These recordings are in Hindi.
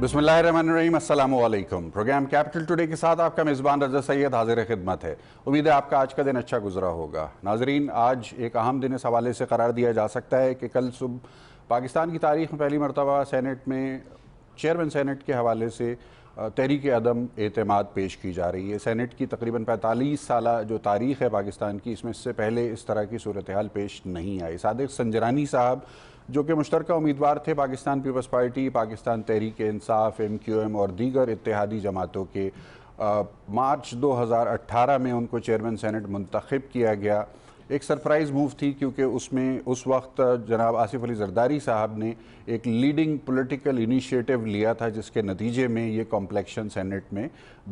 बिस्मिल्लाहिर्रहमानिर्रहीम, अस्सलामु अलैकुम। प्रोग्राम कैपिटल टुडे के साथ आपका मेज़बान रज़ा सैयद हाजिर खिदमत है। उम्मीद है आपका आज का दिन अच्छा गुजरा होगा। नाजरीन, आज एक अहम दिन इस हवाले से करार दिया जा सकता है कि कल सुबह पाकिस्तान की तारीख में पहली मरतबा सेनेट में चेयरमैन सेनेट के हवाले से तहरीक अदम एतमाद पेश की जा रही है। सेनेट की तकरीबन 45 साल जो तारीख़ है पाकिस्तान की, इसमें से पहले इस तरह की सूरत हाल पेश नहीं आई। सादिक संजरानी साहब जो कि मुश्तरका उम्मीदवार थे Pakistan peoples party, Pakistan Tehreek Insaf, MQM और दीगर इत्तेहादी जमातों के, मार्च 2018 में उनको चेयरमैन सेनेट मुंतखब किया गया। एक सरप्राइज़ मूव थी क्योंकि उसमें उस वक्त जनाब आसिफ अली जरदारी साहब ने एक लीडिंग पॉलिटिकल इनिशिएटिव लिया था, जिसके नतीजे में ये कॉम्प्लेक्शन सेनेट में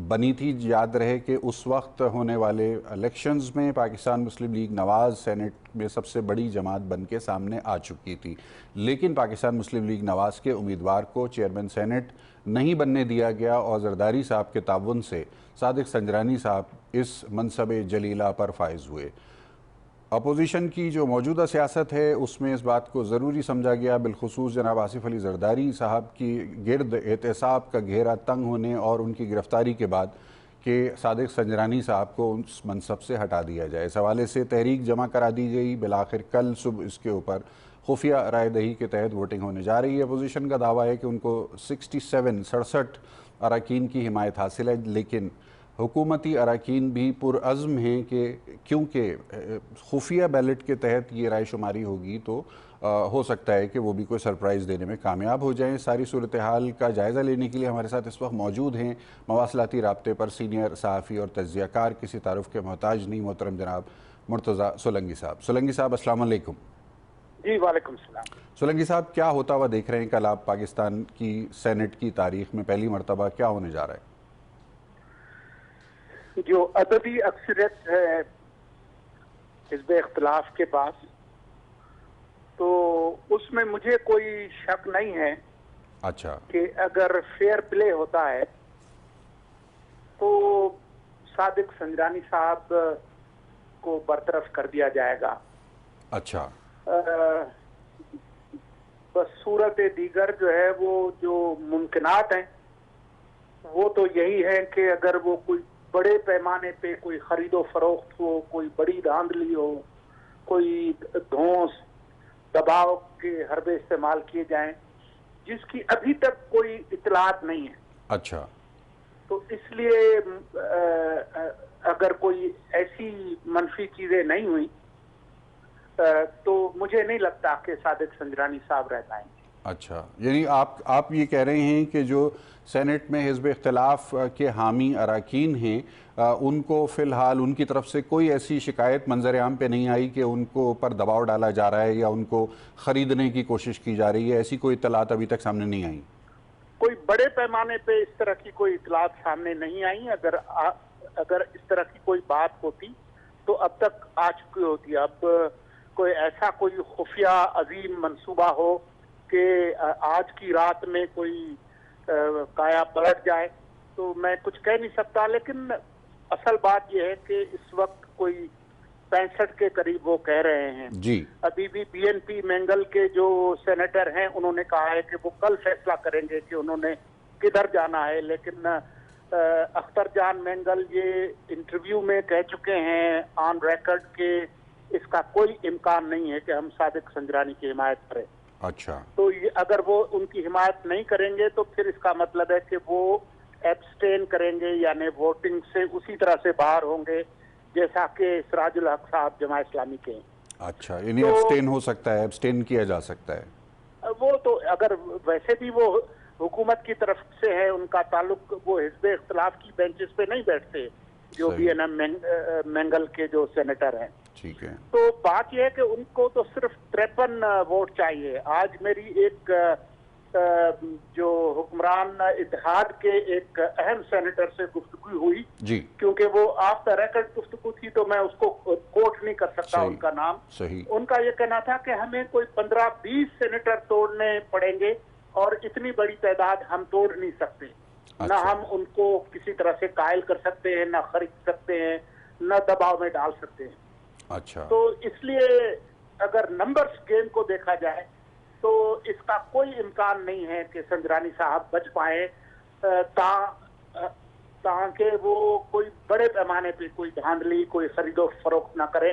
बनी थी। याद रहे कि उस वक्त होने वाले इलेक्शंस में पाकिस्तान मुस्लिम लीग नवाज़ सेनेट में सबसे बड़ी जमात बन के सामने आ चुकी थी, लेकिन पाकिस्तान मुस्लिम लीग नवाज़ के उम्मीदवार को चेयरमैन सेनेट नहीं बनने दिया गया और जरदारी साहब के ताउन से सादिक संजरानी साहब इस मनसब जलीला पर फाइज हुए। अपोजिशन की जो मौजूदा सियासत है उसमें इस बात को ज़रूरी समझा गया, बिलखुसूस जनाब आसिफ अली जरदारी साहब की गिरद एहतसाब का घेरा तंग होने और उनकी गिरफ़्तारी के बाद कि सादिक संजरानी साहब को उस मनसब से हटा दिया जाए। इस हवाले से तहरीक जमा करा दी गई। बिलाखिर कल सुबह इसके ऊपर खुफिया राय दही के तहत वोटिंग होने जा रही है। अपोजिशन का दावा है कि उनको 67 अरकान की हिमायत हासिल है, लेकिन हुकूमती अरकान भी पुरअज़्म हैं कि क्योंकि खुफिया बैलेट के तहत ये राय शुमारी होगी तो हो सकता है कि वो भी कोई सरप्राइज़ देने में कामयाब हो जाएं। सारी सूरत हाल का जायज़ा लेने के लिए हमारे साथ इस वक्त मौजूद हैं मवासलाती राब्ते पर सीनियर सहाफ़ी और तज्ज़ियाकार, किसी तारुफ के मोहताज नहीं, मोहतरम जनाब मुर्तज़ा सोलंकी साहब। सोलंकी साहब, अस्सलाम वालेकुम। जी वालेकुम सलाम। सोलंकी साहब, क्या होता हुआ देख रहे हैं कल आप पाकिस्तान की सेनेट की तारीख में पहली मरतबा क्या होने जा रहा है? जो अदबी अक्सरियत है हिज़्ब इख्तिलाफ के पास, तो उसमें मुझे कोई शक नहीं है अच्छा कि अगर फेयर प्ले होता है तो सादिक संजरानी साहब को बरतरफ कर दिया जाएगा। अच्छा बस सूरत दीगर जो है वो जो मुमकिनात हैं वो तो यही है कि अगर वो कोई बड़े पैमाने पे कोई खरीदो फरोख्त हो, कोई बड़ी धांधली हो, कोई धौंस दबाव के हरबे इस्तेमाल किए जाएं जिसकी अभी तक कोई इतलात नहीं है। अच्छा, तो इसलिए अगर कोई ऐसी मनफी चीजें नहीं हुई तो मुझे नहीं लगता कि सादिक संजरानी साहब रह पाएंगे। अच्छा, यानी आप ये कह रहे हैं कि जो सेनेट में हिज़्ब इख्तिलाफ के हामी अरकान हैं उनको फ़िलहाल उनकी तरफ से कोई ऐसी शिकायत मंजर आम पे नहीं आई कि उनको ऊपर दबाव डाला जा रहा है या उनको ख़रीदने की कोशिश की जा रही है, ऐसी कोई इत्तलात अभी तक सामने नहीं आई? कोई बड़े पैमाने पे इस तरह की कोई इत्तलात सामने नहीं आई। अगर इस तरह की कोई बात होती तो अब तक आ चुकी होती। अब कोई ऐसा कोई खुफिया अजीम मंसूबा हो कि आज की रात में कोई काया पलट जाए तो मैं कुछ कह नहीं सकता, लेकिन असल बात यह है कि इस वक्त कोई 65 के करीब वो कह रहे हैं जी। अभी भी BNP मैंगल के जो सेनेटर हैं उन्होंने कहा है कि वो कल फैसला करेंगे कि उन्होंने किधर जाना है, लेकिन अख्तर जान मैंगल ये इंटरव्यू में कह चुके हैं ऑन रिकॉर्ड के इसका कोई इम्कान नहीं है कि हम सादिक संजरानी की हिमायत करें। अच्छा, तो अगर वो उनकी हिमायत नहीं करेंगे तो फिर इसका मतलब है कि वो एब्सटेन करेंगे, यानी वोटिंग से उसी तरह से बाहर होंगे जैसा कि सिराजुल हक साहब जमा इस्लामी के हैं। अच्छा, यानी एब्सटेन हो सकता है, एब्सटेन किया जा सकता है। वो तो अगर वैसे भी वो हुकूमत की तरफ से है, उनका ताल्लुक, वो हिज़्ब इख्तिलाफ की बेंचेस पे नहीं बैठते जो BNM मैंगल के जो सेनेटर हैं। ठीक है, तो बात यह है कि उनको तो सिर्फ 53 वोट चाहिए। आज मेरी एक जो हुक्मरान इत्तेहाद के एक अहम सेनेटर से गुफ्तगू हुई जी, क्योंकि वो ऑफ द रिकॉर्ड गुफ्तगू थी तो मैं उसको कोट नहीं कर सकता सही, उनका नाम। सही। उनका ये कहना था कि हमें कोई 15-20 सेनेटर तोड़ने पड़ेंगे और इतनी बड़ी तादाद हम तोड़ नहीं सकते। अच्छा। ना हम उनको किसी तरह से कायल कर सकते हैं, ना खरीद सकते हैं, ना दबाव में डाल सकते हैं। अच्छा, तो इसलिए अगर नंबर्स गेम को देखा जाए तो इसका कोई इम्कान नहीं है कि संजरानी साहब बच पाए, ताकि वो कोई बड़े पैमाने पे कोई धांधली, कोई खरीदो फरोख्त ना करें,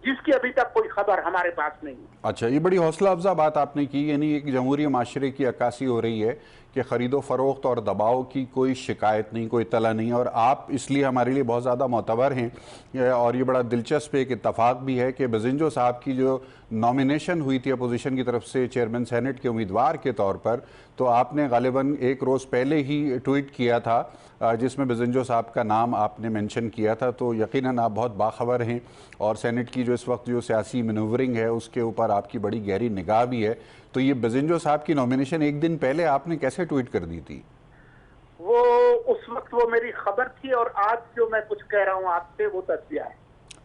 जिसकी अभी तक कोई खबर हमारे पास नहीं है। अच्छा, ये बड़ी हौसला अफजा बात आपने की, यानी एक जमहूरी माशरे की अक्कासी हो रही है कि ख़रीदो फ़रोख्त और दबाव की कोई शिकायत नहीं, कोई इत्तला नहीं, और आप इसलिए हमारे लिए बहुत ज़्यादा मोतबर हैं। और ये बड़ा दिलचस्प एक इत्तफ़ाक़ भी है कि बजिंजो साहब की जो नॉमिनेशन हुई थी अपोजिशन की तरफ से चेयरमैन सेनेट के उम्मीदवार के तौर पर, तो आपने गालिबन एक रोज़ पहले ही ट्वीट किया था जिसमें बजिंजो साहब का नाम आपने मेंशन किया था। तो यकीनन आप बहुत बाखबर हैं और सेनेट की जो इस वक्त जो सियासी मनूवरिंग है उसके ऊपर आपकी बड़ी गहरी निगाह भी है। तो ये बजिंजो साहब की नॉमिनेशन एक दिन पहले आपने कैसे ट्वीट कर दी थी? वो उस वक्त वो मेरी खबर थी, और आज जो मैं कुछ कह रहा हूँ आपसे वो तज्जिया है।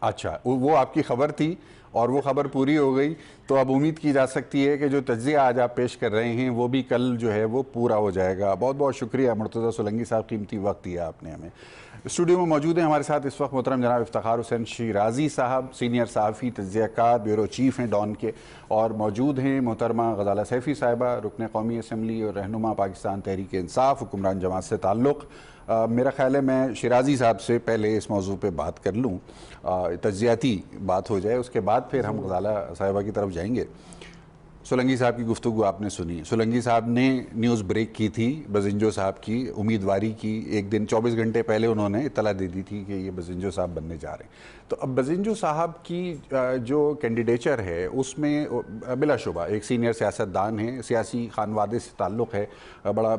अच्छा, वो आपकी खबर थी और वो खबर पूरी हो गई, तो अब उम्मीद की जा सकती है कि जो तज्जिया आज आप पेश कर रहे हैं वो भी कल जो है वो पूरा हो जाएगा। बहुत बहुत शुक्रिया मुर्तज़ा सोलंकी साहब, कीमती वक्त दिया आपने हमें। स्टूडियो में मौजूद हैं हमारे साथ इस वक्त मोहतरम जनाब इफ्तिखार हुसैन शिराजी साहब, सीनियर सहाफ़ी तज्ज़ियाकार ब्यूरो चीफ़ हैं डॉन के, और मौजूद हैं मोहतरमा गज़ाला सैफ़ी साहिबा, रुकन कौमी असम्बली और रहनुमा पाकिस्तान तहरीक इंसाफ हुक्मरान जमात से ताल्लुक़। मेरा ख़्याल है मैं शिराजी साहब से पहले इस मौजू पे बात कर लूँ, तज्ज़ियाती बात हो जाए, उसके बाद फिर हम गज़ाला साहिबा की तरफ जाएंगे। सोलंकी साहब की गुफ्तगू आपने सुनी, सोलंकी साहब ने न्यूज़ ब्रेक की थी बजिंजो साहब की उम्मीदवारी की, एक दिन 24 घंटे पहले उन्होंने इत्तला दे दी थी कि ये बजिंजो साहब बनने जा रहे हैं। तो अब बजिंजो साहब की जो कैंडिडेचर है उसमें बिलाशुबा एक सीनियर सियासतदान है, सियासी खानवादे से ताल्लुक़ है, बड़ा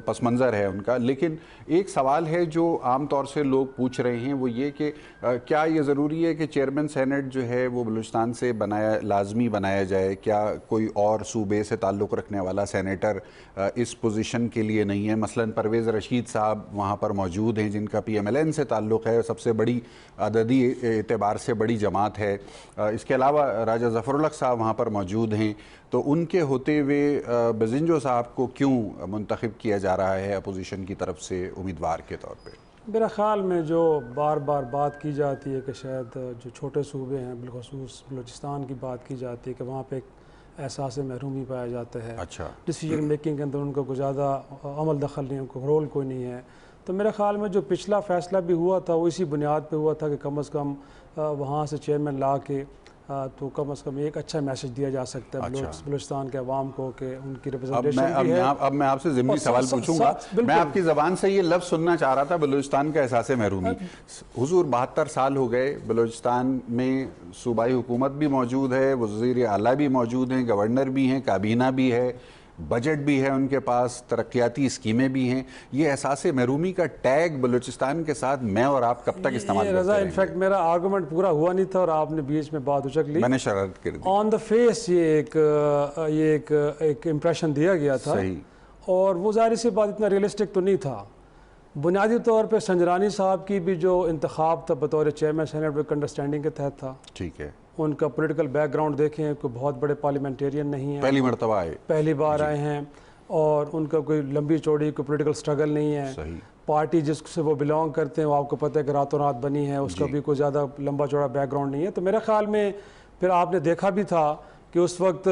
पस मंज़र है उनका, लेकिन एक सवाल है जो आम तौर से लोग पूछ रहे हैं वो ये कि क्या ये ज़रूरी है कि चेयरमैन सेनेट जो है वो बलूचिस्तान से लाजमी बनाया जाए? क्या कोई और सूबे से ताल्लुक़ रखने वाला सेनेटर इस पोजीशन के लिए नहीं है? मसलन परवेज़ रशीद साहब वहाँ पर मौजूद हैं जिनका PMLN से ताल्लुक़ है, सबसे बड़ी अददी एतबार से बड़ी जमात है। इसके अलावा राजा ज़फ़रुल हक़ साहब वहाँ पर मौजूद हैं। तो उनके होते हुए बजिंजो साहब को क्यों मुंतखब किया जा रहा है अपोजिशन की तरफ से उम्मीदवार के तौर पर? मेरा ख़्याल में जो बार बार बात की जाती है कि शायद जो छोटे सूबे हैं, बिलखुसूस बलूचिस्तान की बात की जाती है कि वहाँ पे एहसास महरूमी पाया जाता है। अच्छा, डिसीजन मेकिंग के अंदर उनको कोई ज़्यादा अमल दखल नहीं है, उनको रोल कोई नहीं है। तो मेरे ख़्याल में जो पिछला फ़ैसला भी हुआ था वो इसी बुनियाद पे हुआ था कि कम से कम वहाँ से चेयरमैन ला के तो कम से कम एक अच्छा मैसेज दिया जा सकता है बलूचिस्तान के अवाम को कि उनकी रिप्रेजेंटेशन भी है। अब मैं आपसे ज़िमनी सवाल पूछूंगा। मैं आपकी ज़बान से ये लफ्ज़ सुनना चाह रहा था, बलूचिस्तान का एहसास महरूमी। हुजूर 72 साल हो गए, बलूचिस्तान में सूबाई हुकूमत भी मौजूद है, वज़ीर आला भी मौजूद हैं, गवर्नर भी हैं, काबीना भी है, बजट भी है उनके पास, तरक्याती स्कीमें भी हैं। ये एहसास महरूमी का टैग बलूचिस्तान के साथ मैं और आप कब तक इस्तेमाल करते रहेंगे? इनफैक्ट मेरा आर्गूमेंट पूरा हुआ नहीं था और आपने बीच में बात उचक ली, मैंने शरारत कर दी। ऑन द फेस ये एक इम्प्रेशन दिया गया था। सही। और वो ज़ाहिर सी बात इतना रियलिस्टिक तो नहीं था। बुनियादी तौर पे संजरानी साहब की भी जो इंतखाब था बतौर चेयरमैन सेनेट एक अंडरस्टैंडिंग के तहत था। ठीक है। उनका पॉलिटिकल बैकग्राउंड देखें, कोई बहुत बड़े पार्लियामेंटेरियन नहीं है, पहली मरतबा आए, पहली बार आए हैं, और उनका कोई लंबी चौड़ी कोई पॉलिटिकल स्ट्रगल नहीं है। सही। पार्टी जिससे वो बिलोंग करते हैं वो आपको पता है कि रातों रात बनी है, उसका भी कोई ज़्यादा लंबा चौड़ा बैकग्राउंड नहीं है। तो मेरे ख्याल में फिर आपने देखा भी था कि उस वक्त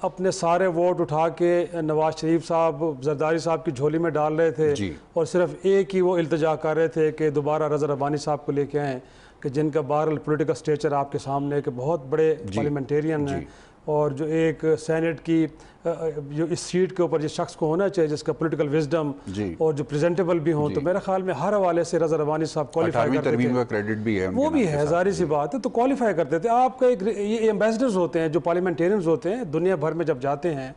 अपने सारे वोट उठा के नवाज शरीफ साहब जरदारी साहब की झोली में डाल रहे थे और सिर्फ एक ही वो इल्तिजा कर रहे थे कि दोबारा रज़ा रब्बानी साहब को लेके आएँ, कि जिनका बहरहाल पॉलिटिकल स्टेचर आपके सामने कि बहुत बड़े पार्लियामेंटेरियन हैं, और जो एक सेनेट की जो इस सीट के ऊपर जिस शख्स को होना चाहिए जिसका पॉलिटिकल विजडम और जो प्रेजेंटेबल भी हो, तो मेरे ख्याल में हर हवाले से रज़ा रब्बानी साहब क्वालिफाई करते थे। क्रेडिट भी है, वो भी है, जाहिर सी बात है, तो क्वालिफाई करते थे। आपका एक ये एम्बेसडर्स होते हैं जो पार्लियामेंटेरियंस होते हैं, दुनिया भर में जब जाते हैं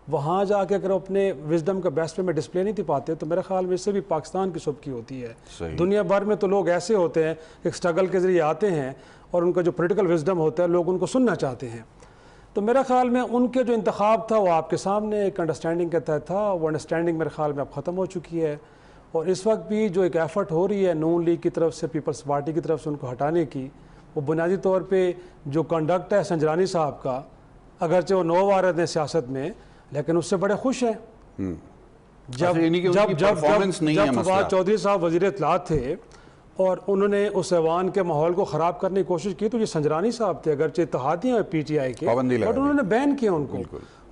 वहाँ जाके अगर अपने विजडम का बेस्ट वे में डिस्प्ले नहीं पाते तो मेरे ख्याल में इससे भी पाकिस्तान की सुबकी होती है। दुनिया भर में तो लोग ऐसे होते हैं एक स्ट्रगल के ज़रिए आते हैं और उनका जो पॉलिटिकल विजडम होता है लोग उनको सुनना चाहते हैं। तो मेरा ख्याल में उनके जो इंतखाब था वो आपके सामने एक अंडरस्टैंडिंग के तहत था। वो अंडरस्टैंडिंग मेरे ख्याल में अब ख़त्म हो चुकी है, और इस वक्त भी जो एक एफ़र्ट हो रही है नून लीग की तरफ से, पीपल्स पार्टी की तरफ से उनको हटाने की, वो बुनियादी तौर पर जो कंडक्ट है संजरानी साहब का, अगरचे वो 9 वारद हैं सियासत में, लेकिन उससे बड़े खुश हैं। जब फवाद चौधरी साहब वज़ीर इत्तलात थे और उन्होंने उस ऐवान के माहौल को ख़राब करने की कोशिश की, तो ये संजरानी साहब थे, अगरचे इत्तेहादी हैं PTI के, बट उन्होंने बैन किया उनको।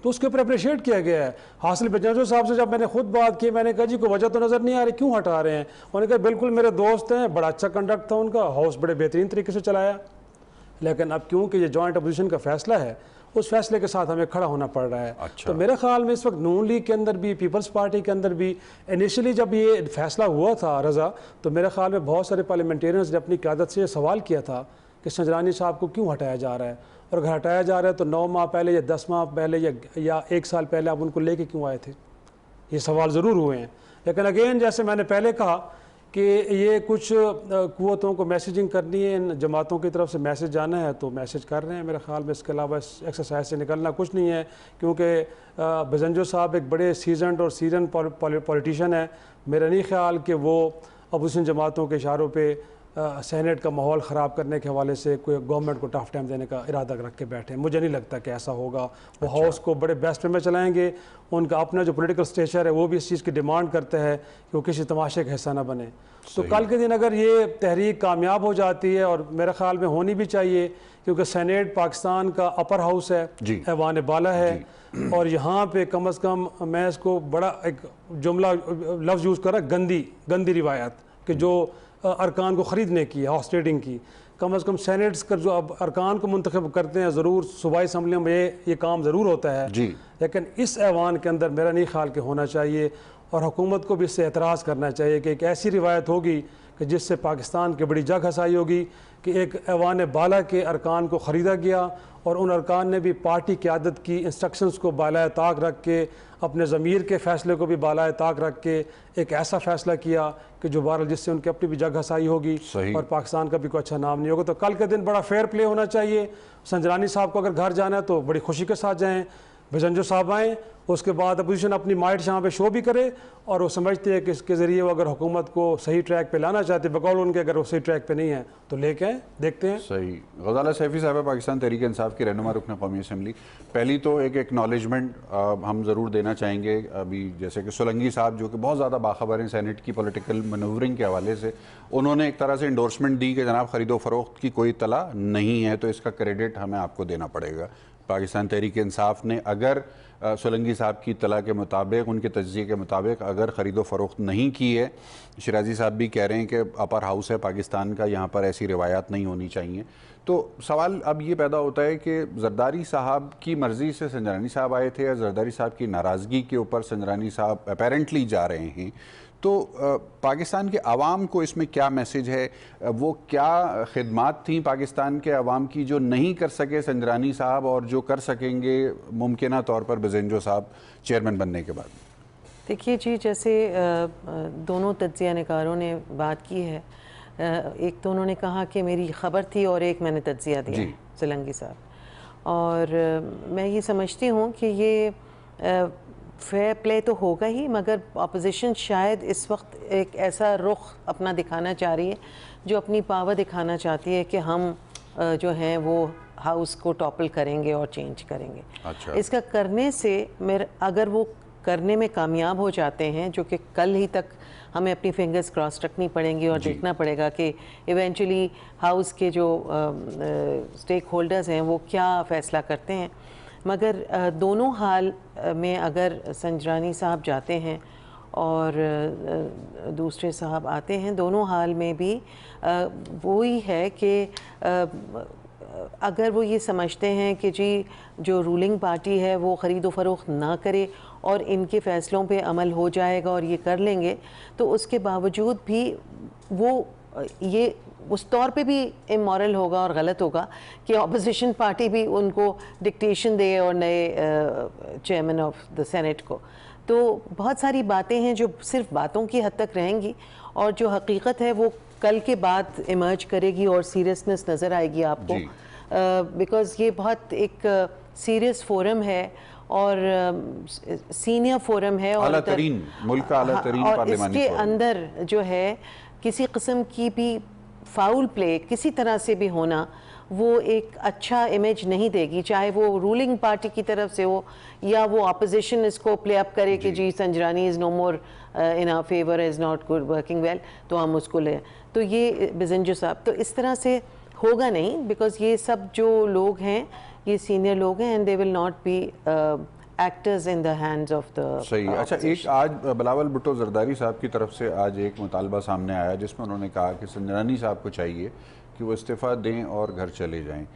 तो उसके ऊपर अप्रिशिएट किया गया है। हासिल बजंजो साहब से जब मैंने खुद बात की, मैंने कहा जी कोई वजह तो नज़र नहीं आ रही, क्यों हटा रहे हैं? उन्होंने कहा बिल्कुल मेरे दोस्त हैं, बड़ा अच्छा कंडक्ट था उनका, हाउस बड़े बेहतरीन तरीके से चलाया, लेकिन अब क्योंकि ये जॉइंट अपोजिशन का फैसला है, उस फैसले के साथ हमें खड़ा होना पड़ रहा है। अच्छा। तो मेरे ख्याल में इस वक्त नून लीग के अंदर भी, पीपल्स पार्टी के अंदर भी, इनिशियली जब ये फैसला हुआ था रज़ा, तो मेरे ख्याल में बहुत सारे पार्लियामेंटेरियंस ने अपनी क़यादत से ये सवाल किया था कि संजरानी साहब को क्यों हटाया जा रहा है, और अगर हटाया जा रहा है तो 9 माह पहले या 10 माह पहले या 1 साल पहले आप उनको लेके क्यों आए थे? ये सवाल ज़रूर हुए हैं। लेकिन अगेन जैसे मैंने पहले कहा कि ये कुछ कुव्वतों को मैसेजिंग करनी है, इन जमातों की तरफ से मैसेज जाना है तो मैसेज कर रहे हैं। मेरे ख्याल में इसके अलावा इस एक्सरसाइज से निकलना कुछ नहीं है, क्योंकि बजंजो साहब एक बड़े सीजनड और सीजन पॉलिटिशियन है। मेरा नहीं ख्याल कि वो अपोजिशन जमातों के इशारों पे सेनेट का माहौल ख़राब करने के हवाले से कोई गवर्नमेंट को टफ टाइम देने का इरादा रख के बैठे हैं। मुझे नहीं लगता कि ऐसा होगा। वो हाउस को बड़े बेस्ट वे में चलाएंगे। उनका अपना जो पॉलिटिकल स्टेचर है वो भी इस चीज़ की डिमांड करता है कि वो किसी तमाशे का हिस्सा ना बने। तो कल के दिन अगर ये तहरीक कामयाब हो जाती है, और मेरे ख्याल में होनी भी चाहिए, क्योंकि सेनेट पाकिस्तान का अपर हाउस है, ऐवान बाला है, और यहाँ पे कम अज़ कम मैं इसको बड़ा एक जुमला लफ्ज़ यूज़ कर रहा, गंदी रिवायत कि जो अरकान को ख़रीदने की, हाउस ट्रेडिंग की, कम अज़ कम सेनेट्स कर जो अब अरकान को मुंतखब करते हैं, ज़रूर सूबाई असम्बलियों में ये काम ज़रूर होता है जी, लेकिन इस ऐवान के अंदर मेरा नहीं ख्याल कि होना चाहिए। और हुकूमत को भी इससे एतराज़ करना चाहिए कि एक ऐसी रिवायत होगी कि जिससे पाकिस्तान की बड़ी जग हसाई होगी कि एक ऐवान बाला के अरकान को ख़रीदा गया, और उन अरकान ने भी पार्टी क़यादत की इंस्ट्रक्शंस को बालाए ताक रख के, अपने ज़मीर के फ़ैसले को भी बालाए ताक रख के एक ऐसा फ़ैसला किया कि जो बहरहाल जिससे उनकी अपनी भी जग हसाई होगी और पाकिस्तान का भी कोई अच्छा नाम नहीं होगा। तो कल के दिन बड़ा फेयर प्ले होना चाहिए। संजरानी साहब को अगर घर जाना है तो बड़ी खुशी के साथ जाएँ, बजंजो साहब आएँ, उसके बाद अपोजिशन अपनी माइट यहाँ पे शो भी करे, और वो समझते हैं कि इसके ज़रिए वो अगर हुकूमत को सही ट्रैक पे लाना चाहते हैं, बकौल उनके अगर वो सही ट्रैक पे नहीं है तो लेके आए, देखते हैं। सही। गज़ाला सैफ़ी साहब पाकिस्तान तहरीक इंसाफ की रहनुमा रुकन कौमी असम्बली, पहली तो एक एक्नॉलेजमेंट हम ज़रूर देना चाहेंगे। अभी जैसे कि सोलंगी साहब जो कि बहुत ज़्यादा बाखबर हैं सेनेट की पॉलिटिकल मनूवरिंग के हवाले से, उन्होंने एक तरह से इंडोर्समेंट दी कि जनाब ख़रीदो फ़रोख्त की कोई तला नहीं है, तो इसका क्रेडिट हमें आपको देना पड़ेगा। पाकिस्तान तहरीक इंसाफ ने अगर सोलंगी साहब की तला के मुताबिक, उनके तज्ज़िये के मुताबिक अगर ख़रीदो फ़रोख्त नहीं की है, शिराजी साहब भी कह रहे हैं कि अपर हाउस है पाकिस्तान का, यहाँ पर ऐसी रिवायात नहीं होनी चाहिए। तो सवाल अब ये पैदा होता है कि जरदारी साहब की मर्ज़ी से संजरानी साहब आए थे, या जरदारी साहब की नाराज़गी के ऊपर संजरानी साहब अपेरेंटली जा रहे हैं, तो पाकिस्तान के अवाम को इसमें क्या मैसेज है? वो क्या खिदमात थी पाकिस्तान के अवाम की जो नहीं कर सके संजरानी साहब, और जो कर सकेंगे मुमकिना तौर पर बजंजो साहब चेयरमैन बनने के बाद? देखिए जी, जैसे दोनों तज्ज़िया निकारों ने बात की है, एक तो उन्होंने कहा कि मेरी ख़बर थी और एक मैंने तज्ज़िया दिया सोलंगी साहब, और मैं ये समझती हूँ कि ये फेयर प्ले तो होगा ही, मगर अपोजिशन शायद इस वक्त एक ऐसा रुख अपना दिखाना चाह रही है जो अपनी पावर दिखाना चाहती है कि हम जो हैं वो हाउस को टॉपल करेंगे और चेंज करेंगे। अच्छा। इसका करने से मेरे अगर वो करने में कामयाब हो जाते हैं, जो कि कल ही तक हमें अपनी फिंगर्स क्रॉस रखनी पड़ेंगी और देखना पड़ेगा कि इवेंचुअली हाउस के जो स्टेक होल्डर्स हैं वो क्या फ़ैसला करते हैं। मगर दोनों हाल में अगर संजरानी साहब जाते हैं और दूसरे साहब आते हैं, दोनों हाल में भी वही है कि अगर वो ये समझते हैं कि जी जो रूलिंग पार्टी है वो ख़रीदो फ़रोख्त ना करे और इनके फ़ैसलों पे अमल हो जाएगा और ये कर लेंगे, तो उसके बावजूद भी वो ये उस तौर पे भी इमोरल होगा और गलत होगा कि अपोजिशन पार्टी भी उनको डिक्टेशन दे और नए चेयरमैन ऑफ द सेनेट को। तो बहुत सारी बातें हैं जो सिर्फ बातों की हद तक रहेंगी, और जो हकीकत है वो कल के बाद इमर्ज करेगी और सीरियसनेस नज़र आएगी आपको, बिकॉज़ ये बहुत एक सीरियस फोरम है और सीनियर फोरम है, और इसके अंदर जो है किसी किस्म की भी फाउल प्ले किसी तरह से भी होना वो एक अच्छा इमेज नहीं देगी, चाहे वो रूलिंग पार्टी की तरफ से हो या वो अपोजिशन इसको प्ले अप करे कि जी Sanjrani is no more in our favour, is not good working well, तो हम उसको लें। तो ये बजंजो साहब तो इस तरह से होगा नहीं, बिकॉज ये सब जो लोग हैं ये सीनियर लोग हैं and they will not be actors in the hands of the सही। अच्छा, एक आज बिलावल भुट्टो जरदारी साहब की तरफ से आज एक मुतालबा सामने आया जिसमें उन्होंने कहा कि संजरानी साहब को चाहिए कि वो इस्तीफ़ा दें और घर चले जाएं।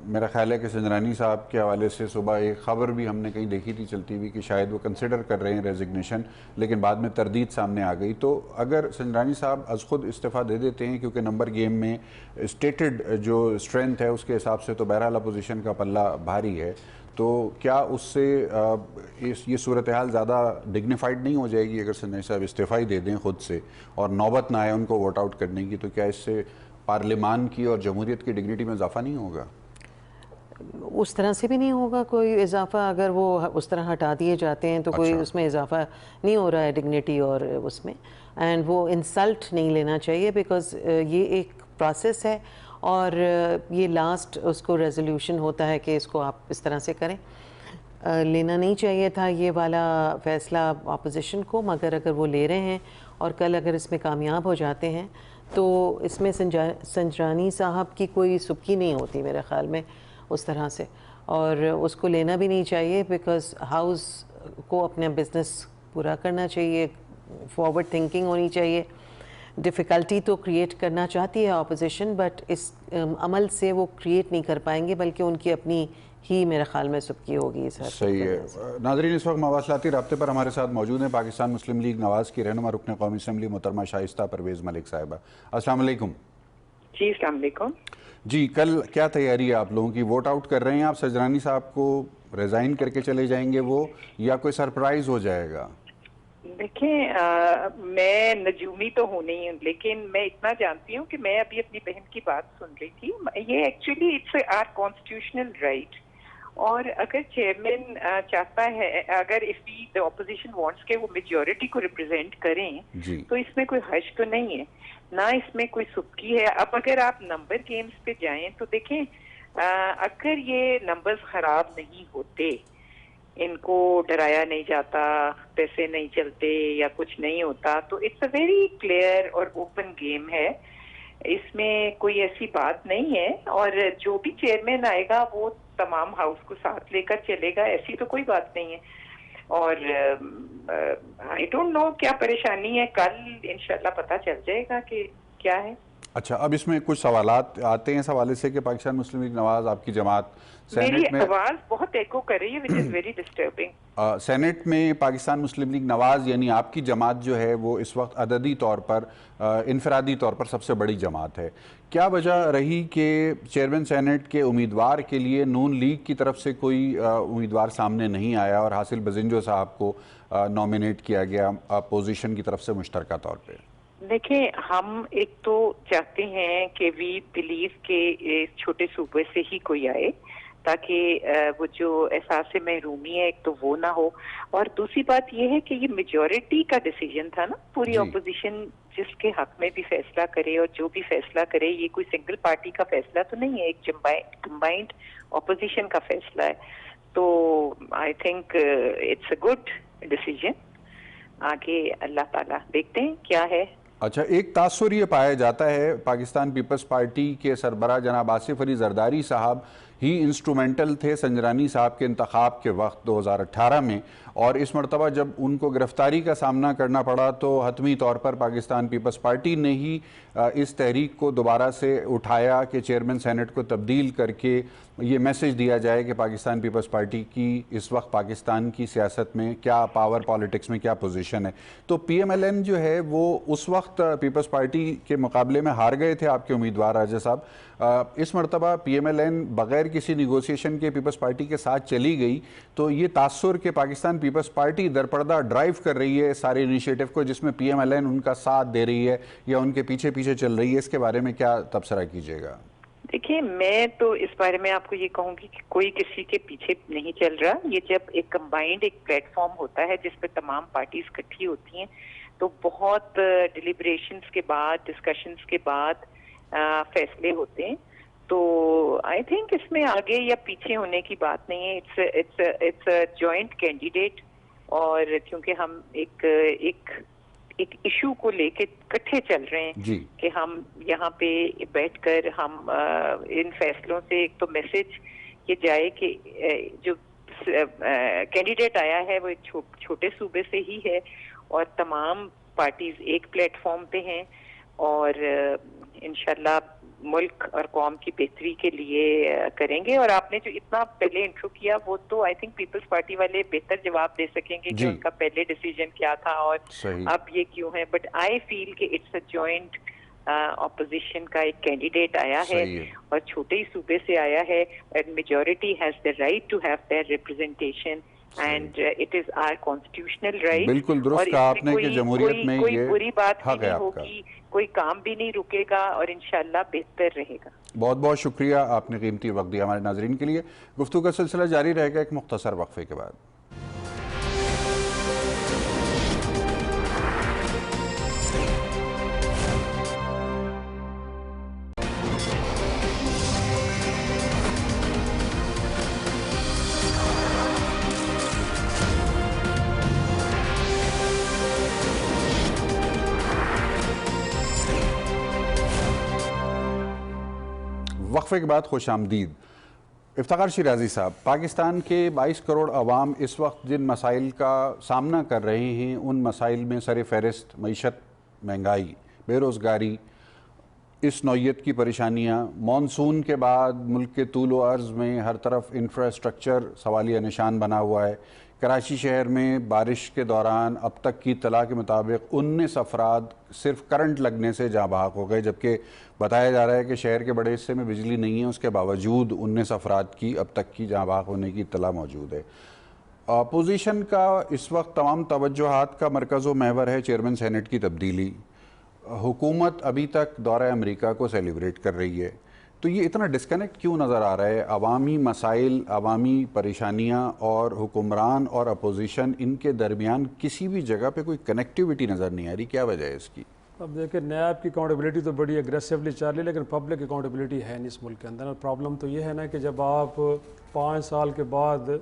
मेरा ख्याल है कि संजरानी साहब के हवाले से सुबह एक ख़बर भी हमने कहीं देखी थी चलती हुई कि शायद वो कंसिडर कर रहे हैं रेजिग्नेशन, लेकिन बाद में तरदीद सामने आ गई। तो अगर संजरानी साहब अज खुद इस्तीफ़ा दे देते हैं, क्योंकि नंबर गेम में स्टेटेड जो स्ट्रेंथ है उसके हिसाब से तो बहरहाल अपोजिशन का पल्ला भारी है, तो क्या उससे ये सूरत हाल ज़्यादा डिग्निफाइड नहीं हो जाएगी अगर संजय साहब इस्तीफ़ा ही दे दें खुद से और नौबत ना आए उनको वोट आउट करने की? तो क्या इससे पार्लियामान की और जमहूरियत की डिग्निटी में इजाफा नहीं होगा? उस तरह से भी नहीं होगा कोई इजाफा। अगर वो उस तरह हटा दिए जाते हैं तो कोई उसमें इजाफा नहीं हो रहा है डिग्निटी और उसमें, एंड वो इंसल्ट नहीं लेना चाहिए बिकॉज ये एक प्रोसेस है और ये लास्ट उसको रेजोल्यूशन होता है कि इसको आप इस तरह से करें। लेना नहीं चाहिए था ये वाला फ़ैसला अपोजिशन को, मगर अगर वो ले रहे हैं और कल अगर इसमें कामयाब हो जाते हैं तो इसमें संजरानी साहब की कोई सुबकी नहीं होती मेरे ख़्याल में उस तरह से, और उसको लेना भी नहीं चाहिए बिकॉज़ हाउस को अपना बिज़नेस पूरा करना चाहिए, फॉरवर्ड थिंकिंग होनी चाहिए। डिफ़िकल्टी तो क्रिएट करना चाहती है अपोजिशन, बट इस अमल से वो क्रिएट नहीं कर पाएंगे बल्कि उनकी अपनी ही मेरे ख्याल में सुबकी होगी इस हद सही है। नाज़रीन, इस वक्त मवासलाती राब्ते पर हमारे साथ मौजूद हैं पाकिस्तान मुस्लिम लीग नवाज़ की रहनुमा रुकन कौमी असम्बली मोहतरमा शाइस्ता परवेज़ मलिक साहिबा। अस्सलाम वालेकुम। जी अस्सलाम वालेकुम। जी, कल क्या तैयारी है आप लोगों की? वोट आउट कर रहे हैं आप? संजरानी साहब को रिज़ाइन करके चले जाएंगे वो, या कोई सरप्राइज़ हो जाएगा? देखें, मैं नजूमी तो हूँ नहीं, लेकिन मैं इतना जानती हूँ कि मैं अभी अपनी बहन की बात सुन रही थी। ये actually it's our constitutional right, और अगर चेयरमैन चाहता है, अगर इफ द ऑपोजिशन वांट्स के वो मेजॉरिटी को रिप्रेजेंट करें तो इसमें कोई हर्ज तो नहीं है, ना इसमें कोई सुबकी है। अब अगर आप नंबर गेम्स पे जाएं तो देखें, अगर ये नंबर्स खराब नहीं होते, इनको डराया नहीं जाता, पैसे नहीं चलते या कुछ नहीं होता, तो इट्स अ वेरी क्लियर और ओपन गेम है, इसमें कोई ऐसी बात नहीं है। और जो भी चेयरमैन आएगा वो तमाम हाउस को साथ लेकर चलेगा, ऐसी तो कोई बात नहीं है। और आई डोंट नो क्या परेशानी है, कल इंशाल्लाह पता चल जाएगा कि क्या है। अच्छा, अब इसमें कुछ सवालात आते हैं इस हवाले से कि पाकिस्तान मुस्लिम लीग नवाज आपकी जमात मेरी आवाज बहुत एको कर रही है, which is very disturbing. Senate में पाकिस्तान मुस्लिम लीग नवाज यानी आपकी जमात जो है वो इस वक्त अददी तौर पर, इनफरादी तौर पर सबसे बड़ी जमात है। क्या वजह रही कि चेयरमैन सेनेट के उम्मीदवार के लिए नून लीग की तरफ से कोई उम्मीदवार सामने नहीं आया और हासिल बजिंजो साहब को नॉमिनेट किया गया अपोजिशन की तरफ से मुश्तरका तौर पर? देखिए, हम एक तो चाहते हैं कि वी बिलीव के छोटे सूबे से ही कोई आए, ताकि वो जो एहसास महरूमी है एक तो वो ना हो, और दूसरी बात ये है कि ये मेजॉरिटी का डिसीजन था ना, पूरी ऑपोजिशन जिसके हक में भी फैसला करे और जो भी फैसला करे, ये कोई सिंगल पार्टी का फैसला तो नहीं है, एक कंबाइंड ऑपोजिशन का फैसला है। तो I think it's a good decision. आगे अल्लाह ताला देखते हैं क्या है। अच्छा, एक तासुर ये पाया जाता है पाकिस्तान पीपल्स पार्टी के सरबराह जनाब आसिफ अली जरदारी साहब ही इंस्ट्रूमेंटल थे संजरानी साहब के इंतखाब के वक्त 2018 में, और इस मरतबा जब उनको गिरफ्तारी का सामना करना पड़ा तो हतमी तौर पर पाकिस्तान पीपल्स पार्टी ने ही इस तहरीक को दोबारा से उठाया कि चेयरमैन सेनेट को तब्दील करके ये मैसेज दिया जाए कि पाकिस्तान पीपल्स पार्टी की इस वक्त पाकिस्तान की सियासत में क्या, पावर पॉलिटिक्स में क्या पोजीशन है। तो PMLN जो है वो उस वक्त पीपल्स पार्टी के मुकाबले में हार गए थे आपके उम्मीदवार राजा साहब। इस मरतबा PMLN बग़ैर किसी निगोसिएशन के पीपल्स पार्टी के साथ चली गई, तो ये तासुर के पाकिस्तान पीपल्स पार्टी दरपर्दा ड्राइव कर रही है सारे इनिशिएटिव को जिसमें PMLN उनका साथ दे रही है या उनके पीछे पीछे चल रही है, इसके बारे में क्या तबसरा कीजिएगा? देखिए, मैं तो इस बारे में आपको ये कहूंगी कि कोई किसी के पीछे नहीं चल रहा। ये जब एक कंबाइंड एक प्लेटफॉर्म होता है जिस पे तमाम पार्टीज इकट्ठी होती हैं, तो बहुत डिलिब्रेशंस के बाद, डिस्कशंस के बाद फैसले होते हैं। तो आई थिंक इसमें आगे या पीछे होने की बात नहीं है, इट्स अ जॉइंट कैंडिडेट, और क्योंकि हम एक इशू को लेके इकट्ठे चल रहे हैं कि हम यहाँ पे बैठकर हम इन फैसलों से एक तो मैसेज ये जाए कि जो कैंडिडेट आया है वो एक छोटे सूबे से ही है और तमाम पार्टीज एक प्लेटफॉर्म पे हैं और इंशाल्लाह मुल्क और कौम की बेहतरी के लिए करेंगे। और आपने जो इतना पहले इंट्रो किया वो तो आई थिंक पीपल्स पार्टी वाले बेहतर जवाब दे सकेंगे कि उनका पहले डिसीजन क्या था और अब ये क्यों है। बट आई फील कि इट्स अ जॉइंट ऑपोजिशन का एक कैंडिडेट आया है और छोटे ही सूबे से आया है and majority has the right to have their representation and it is our constitutional right. बिल्कुल दुरुस्त कहा आपने कि जमहूरियत में कोई ये बुरी बात भी नहीं आपका होगी, कोई काम भी नहीं रुकेगा और इंशाल्लाह बेहतर रहेगा। बहुत बहुत शुक्रिया, आपने कीमती वक्त दिया हमारे नाजरीन के लिए। गुफ्तगू का सिलसिला जारी रहेगा एक मुख्तसर वक्फे के बाद। वक्फे के बाद खुश आमदीद। इफ्तिखार शिराजी साहब, पाकिस्तान के 22 करोड़ अवाम इस वक्त जिन मसाइल का सामना कर रहे हैं उन मसाइल में सर फहरिस्त मईशत, महंगाई, बेरोज़गारी, इस नौइयत की परेशानियाँ, मानसून के बाद मुल्क के तूल व अर्ज़ में हर तरफ इंफ्रास्ट्रक्चर सवालिया निशान बना हुआ है। कराची शहर में बारिश के दौरान अब तक की इत्तला के मुताबिक 19 अफराद सिर्फ करंट लगने से जाँ बहक हो गए, जबकि बताया जा रहा है कि शहर के बड़े हिस्से में बिजली नहीं है, उसके बावजूद 19 अफराद की अब तक की जाँ बहक होने की इत्तला मौजूद है। अपोजिशन का इस वक्त तमाम तवज्जुहात का मरकज़ व महवर है चेयरमैन सेनेट की तब्दीली। हुकूमत अभी तक दौरा अमेरिका को सेलिब्रेट कर रही है, तो ये इतना डिस्कनेक्ट क्यों नज़र आ रहा है? अवामी मसाइल, अवामी परेशानियाँ और हुक्मरान और अपोजिशन, इनके दरमियान किसी भी जगह पे कोई कनेक्टिविटी नज़र नहीं आ रही, क्या वजह है इसकी? अब देखिए, नैब की अकाउंटेबिलिटी तो बड़ी एग्रेसिवली चल रही है, लेकिन पब्लिक अकाउंटेबिलिटी है नहीं इस मुल्क के अंदर। और प्रॉब्लम तो ये है ना कि जब आप 5 साल के बाद